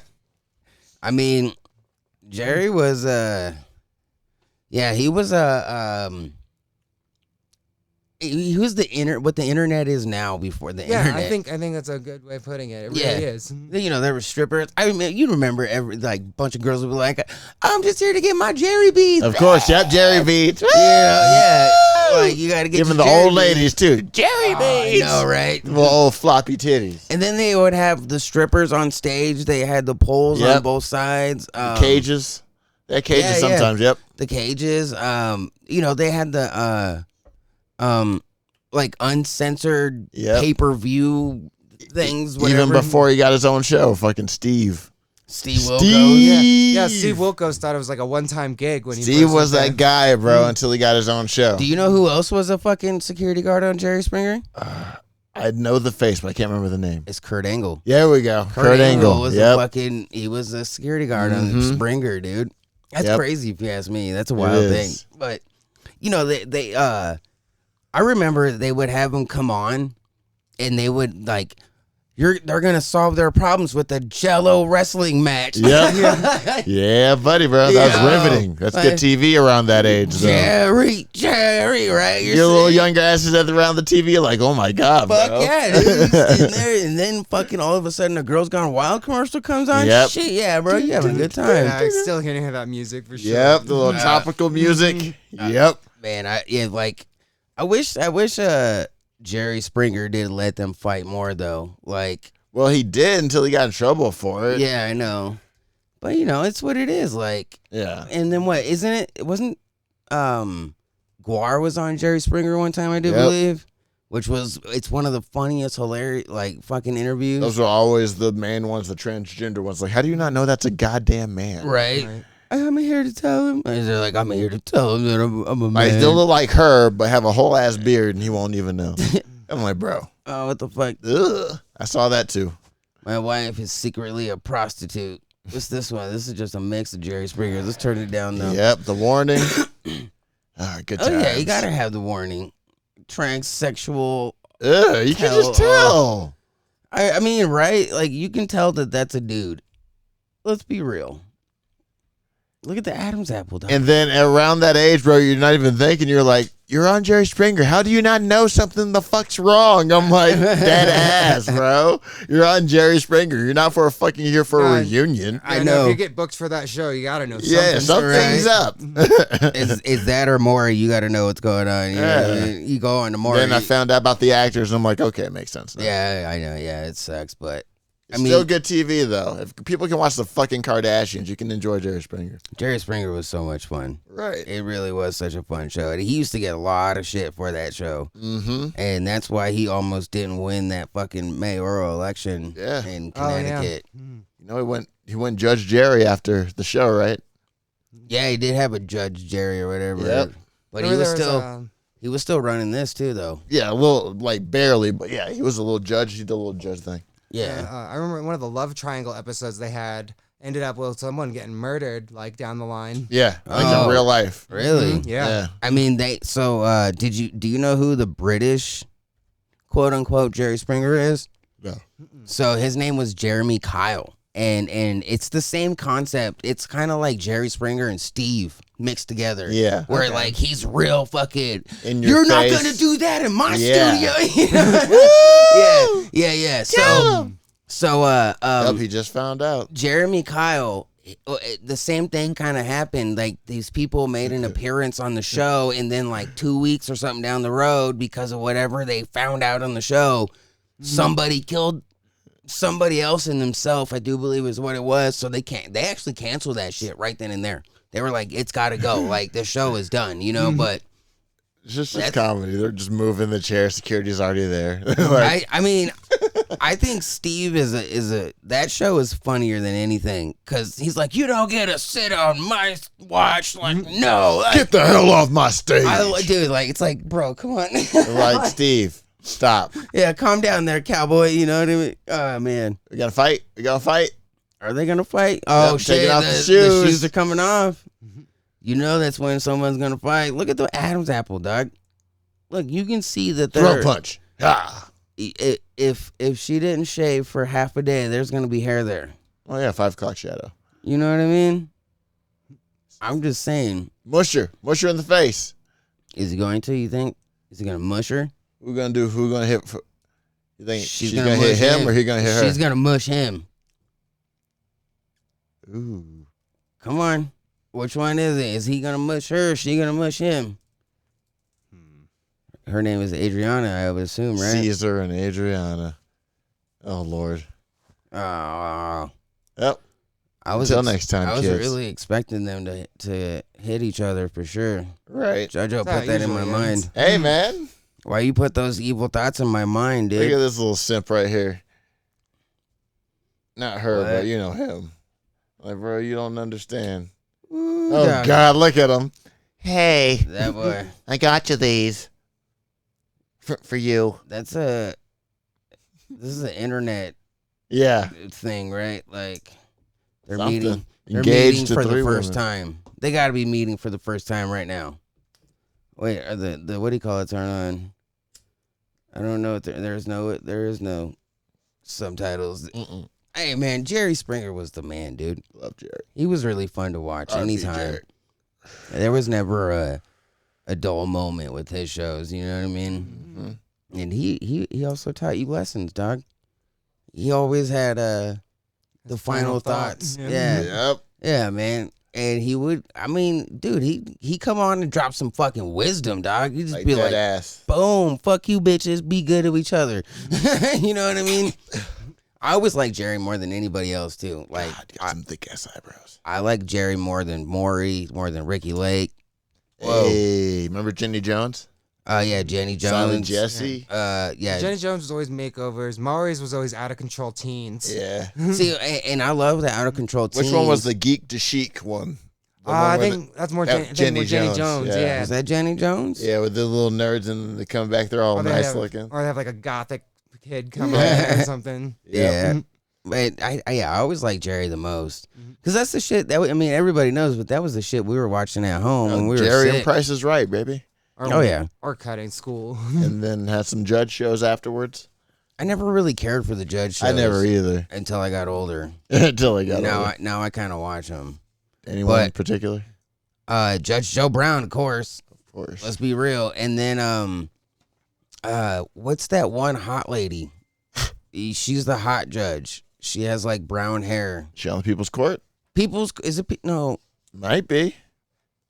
I mean, Jerry was he was he was what the internet is now before the Yeah, internet. I think that's a good way of putting it. It Yeah. really is. You know, there were strippers. I mean, you remember every bunch of girls would be like, "I'm just here to get my Jerry beads." Of course. Yep. Jerry beats. Yeah. Like you got to get Giving your the Jerry old beads. ladies, too. Jerry I beats. know, right? Little old floppy titties. And then they would have the strippers on stage. They had the poles on Yep. both sides. Cages. They're cages yeah, sometimes, yep. The cages. They had the like uncensored Yep. pay-per-view things. Whatever. Even before he got his own show, fucking Steve. Steve Wilkos. Yeah, Steve Wilkos thought it was like a one-time gig when he Steve first was there. that guy, bro, until he got his own show. Do you know who else was a fucking security guard on Jerry Springer? I know the face, but I can't remember the name. It's Kurt Angle. There we go. Kurt Angle. was Yep. he was a security guard on Springer, dude. That's Yep. crazy if you ask me. That's a wild thing. is. But they I remember they would have them come on and they would like they're gonna solve their problems with a Jello wrestling match. Yep. Yeah, buddy, bro. That was Yeah. riveting. That's good TV around that age, though. Jerry, right? You're Your little saying- young asses at around the TV, you're like, oh my God, Fuck bro. yeah, dude. He's sitting there, and then fucking all of a sudden a Girls Gone Wild commercial comes on. Yep. Shit, yeah, bro, you having a good Yeah, time. I still can hear that music for sure. Yep, the little tropical music. Yep. Man, I wish Jerry Springer did let them fight more though. Like, Well, he did until he got in trouble for it. yeah, I know, but it's what it is. Like, Yeah. and then what? Isn't it? It wasn't. Guar was on Jerry Springer one time, I do Yep. believe, it's one of the funniest, hilarious, like fucking interviews. Those are always the main ones, the transgender ones. Like, how do you not know that's a goddamn man? Right. I'm here to tell him. And they're like, I'm here to tell him that I'm a Like, man. still look like her, but have a whole ass beard, and he won't even know. I'm like, bro. Oh, what the fuck? Ugh. I saw that too. My wife is secretly a prostitute. What's this one? This is just a mix of Jerry Springer. Let's turn it down though. Yep, the warning. Good Oh times. yeah, you gotta have the warning. Transsexual. Ugh, you can just tell. I mean, right? Like you can tell that that's a dude. Let's be real. Look at the Adam's apple, dog. And then around that age, bro, you're not even thinking. You're like, you're on Jerry Springer. How do you not know something the fuck's wrong? I'm like, dead ass, bro. You're on Jerry Springer. You're not for a fucking here for a God. reunion. I know. If you get booked for that show, you gotta know something. Yeah, something's right. up. is that or more? You got to know what's going on. You, know what I mean? You go on to more. Then I found out about the actors, and I'm like, okay, it makes sense now. Yeah, I know. Yeah, it sucks, but It's still good TV, though. If people can watch the fucking Kardashians, you can enjoy Jerry Springer. Jerry Springer was so much fun. Right. It really was such a fun show. And he used to get a lot of shit for that show. Mm-hmm. And that's why he almost didn't win that fucking mayoral election in Connecticut. You know, he went Judge Jerry after the show, right? Yeah, he did have a Judge Jerry or whatever. Yep. But he was still running this too, though. Yeah, a little, like, barely. But, yeah, he was a little judge. He did a little judge thing. Yeah. I remember one of the love triangle episodes they had ended up with someone getting murdered, like, down the line. Yeah, like in real life. Really? Mm-hmm. Yeah. I mean, do you know who the British, quote unquote, Jerry Springer is? No. So his name was Jeremy Kyle. And it's the same concept. It's kind of like Jerry Springer and Steve mixed together. Yeah. Where like he's real fucking. In your You're not face. gonna do that in my Yeah. studio. You know? Yeah. So He just found out. Jeremy Kyle, the same thing kind of happened. Like these people made an appearance on the show, and then like 2 weeks or something down the road, because of whatever they found out on the show, somebody killed somebody else in themselves, I do believe is what it was. So they actually canceled that shit right then and there. They were like, it's got to go. Like the show is done, you know. But It's just comedy. They're just moving the chair. Security's already there. I mean, I think Steve is a that show is funnier than anything, because he's like, you don't get to sit on my watch. Like, no, Get the hell off my stage. Dude, like, it's like, bro, come on. Like, Steve, stop. Yeah, calm down there, cowboy. You know what I mean? Oh man, We got to fight. We got to fight. are they gonna fight? Oh Yep, shit, taking off the the shoes. shoes are coming off. You know that's when someone's gonna fight. Look at the Adam's apple, dog. Look, you can see that Throat punch. Ah. If she didn't shave for half a day, there's gonna be hair there. Oh, yeah, 5 o'clock shadow. You know what I mean? I'm just saying. Mush her in the face. Is he going to? You think? Is he gonna mush her? Who gonna do? Who gonna hit? You think she's gonna gonna hit mush him or he gonna hit her? She's gonna mush him. Ooh. Come on. Which one is it? Is he gonna mush her? Or is she gonna mush him? Her name is Adriana, I would assume, right? Caesar and Adriana. Oh Lord. Oh. Yep. Until next time, I was kids. really expecting them to hit each other for sure. Right. JoJo That's how put it that in my usually mind. ends. Hey man, Why you put those evil thoughts in my mind, look at dude? this little simp right here. Not her, What? but you know him. Like, bro, you don't understand. Ooh, Oh dog. God, look at him. Hey, That boy. I got you these for you. This is an internet Yeah. thing, right? Like they're Something. meeting. They're Engaged meeting to for the 3 first women. time. They got to be meeting for the first time right now. Wait, are the what do you call it? Turn on. I don't know. If there is no subtitles. Mm-mm. Hey man, Jerry Springer was the man, dude. Love Jerry. He was really fun to watch R.I.P. anytime. Jerry. There was never a dull moment with his shows. You know what I mean? Mhm. And he also taught you lessons, dog. He always had the final thoughts. Yeah. Yep. Yeah, man. And he would, I mean, dude, he come on and drop some fucking wisdom, dog. He'd just Like be that like, ass. boom, fuck you bitches, be good to each other. You know what I mean? I always like Jerry more than anybody else too. Like God, got some thick ass eyebrows. I like Jerry more than Maury, more than Ricky Lake. Whoa. Hey, remember Jenny Jones? Yeah, Jenny Silent Jones. Jesse. Yeah. Jenny Jones was always makeovers. Maury's was always out of control teens. Yeah. See, and I love the out of control teams. Which one was the Geek to Chic one? The one I where think that's more that- Jenny Jenny Jones. Jones, yeah. Yeah. Is that Jenny Jones? Yeah, with the little nerds and they come back, they're all Or they nice have- looking. Or they have like a gothic kid come Yeah. in or something. Yeah. But I always like Jerry the most, because that's the shit that I mean everybody knows, but that was the shit we were watching at home when we were Jerry sick. and Price is Right, baby. Or, Oh, yeah. Or cutting school. And then had some judge shows afterwards. I never really cared for the judge shows. I never either. until I got older. Until I got Now older. now I kind of watch them. Anyone in but- particular? Judge Joe Brown, of course. Of course. Let's be real. And then what's that one hot lady? She's the hot judge. She has like brown hair. She on the People's Court? No, Might be.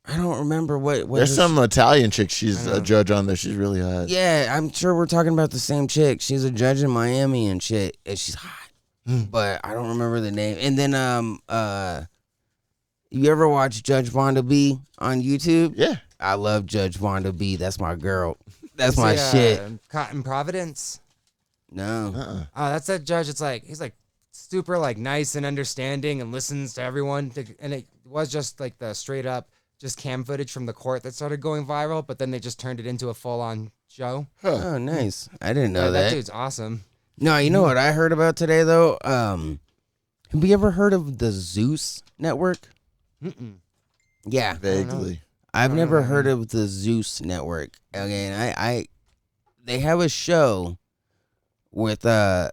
I don't remember what There's her- some Italian chick. She's I a know. judge on there. She's really hot. Yeah, I'm sure we're talking about the same chick. She's a judge in Miami and shit. And she's hot. but I don't remember the name. And then you ever watch Judge Vonda B on YouTube? Yeah. I love Judge Vonda B. That's my girl. That's You my see, shit. Cotton Providence. No. That's that judge. It's like he's like super like nice and understanding and listens to everyone. And it was just like the straight up just cam footage from the court that started going viral, but then they just turned it into a full on show. Oh, nice. I didn't know That that. dude's awesome. No, you know what I heard about today though? Have you ever heard of the Zeus Network? Yeah. Vaguely. I've never heard of the Zeus Network. Again, they have a show with a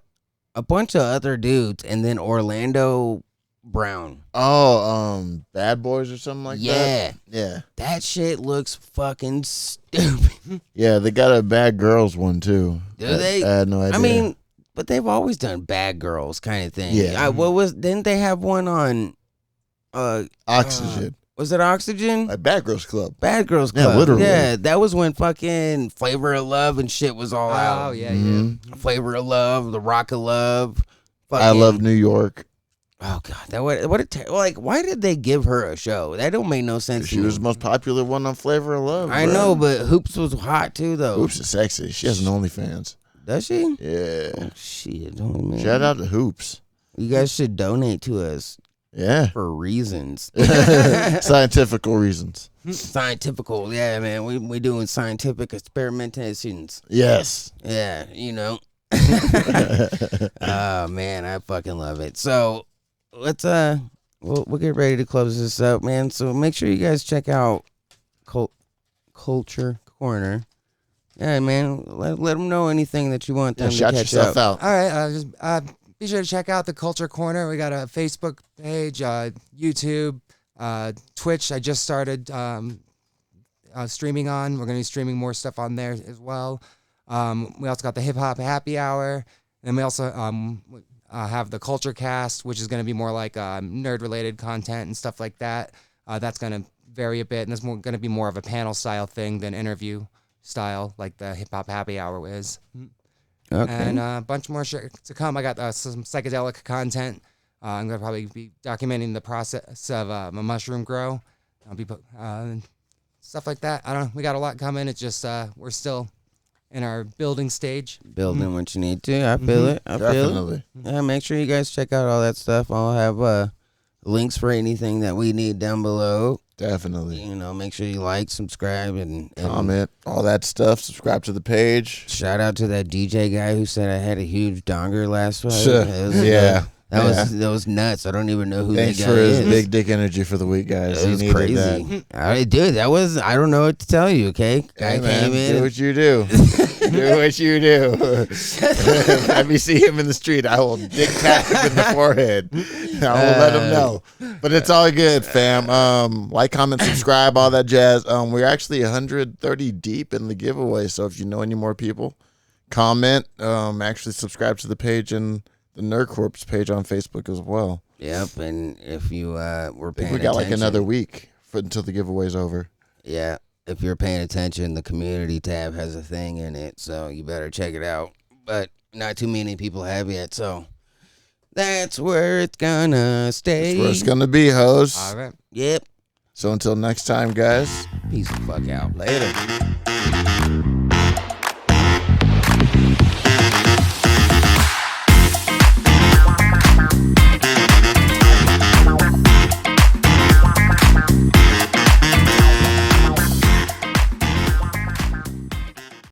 bunch of other dudes and then Orlando Brown. Oh, Bad Boys or something like that? Yeah. That shit looks fucking stupid. Yeah, they got a Bad Girls one too. Do they? I had no idea. I mean, but they've always done Bad Girls kind of thing. Yeah. Didn't they have one on Oxygen. was it Oxygen? Bad Girls Club. Bad Girls Yeah, Club. literally. Yeah, that was when fucking Flavor of Love and shit was all out. Oh yeah, Mhm. Flavor of Love, The Rock of Love. I Love New York. Oh god, that like why did they give her a show? That don't make no sense. She to was me. the most popular one on Flavor of Love. I bro. know, but Hoops was hot too though. Hoops is sexy. She has an OnlyFans. Does she? Yeah. Oh, shit, don't man. Shout out to Hoops. You guys should donate to us Yeah. for reasons. Scientifical reasons. Scientifical, yeah, man. We doing scientific experimentations. Yes. Yeah, you know. Oh man, I fucking love it. So let's we'll get ready to close this up, man. So make sure you guys check out Culture Corner. Yeah, man. Let them know anything that you want them to Shout catch yourself up. out. All right, just be sure to check out the Culture Corner. We got a Facebook page, YouTube, Twitch. I just started streaming on. We're gonna be streaming more stuff on there as well. We also got the Hip Hop Happy Hour, and we also have the Culture Cast, which is gonna be more like nerd related content and stuff like that. That's gonna vary a bit, and it's gonna be more of a panel style thing than interview style, like the Hip Hop Happy Hour is. Okay. And a bunch more shit to come. I got some psychedelic content. I'm gonna probably be documenting the process of a mushroom grow. I'll be stuff like that. I don't know. We got a lot coming. It's just we're still in our building stage. Building what you need to. I feel it. I feel it. Definitely. Yeah, make sure you guys check out all that stuff. I'll have links for anything that we need down below. Definitely. You know, make sure you like, subscribe, and Comment, all that stuff. Subscribe to the page. shout out to that DJ guy who said I had a huge donger last week. Sure. That Yeah. was nuts. I don't even know who Thanks that for guy his is. big dick energy for the week, guys. It He was needed crazy. that. Dude, that was, I don't know what to tell you, okay? Guy Hey, man, came in. do what you do. Do what you do. Let me see him in the street. I will dick tap him in the forehead. I will let him know. But it's all good, fam. Like, comment, subscribe, all that jazz. We're actually 130 deep in the giveaway. So if you know any more people, comment. Actually subscribe to the page and the Nerd Corps page on Facebook as well. Yep, and if you were I paying think we got like attention- another week until the giveaway's over. Yeah, if you're paying attention, the community tab has a thing in it, so you better check it out. But not too many people have yet, so that's where it's gonna stay. That's where it's going to be, hoes. All right. Yep. So until next time, guys. Peace the fuck out. Later.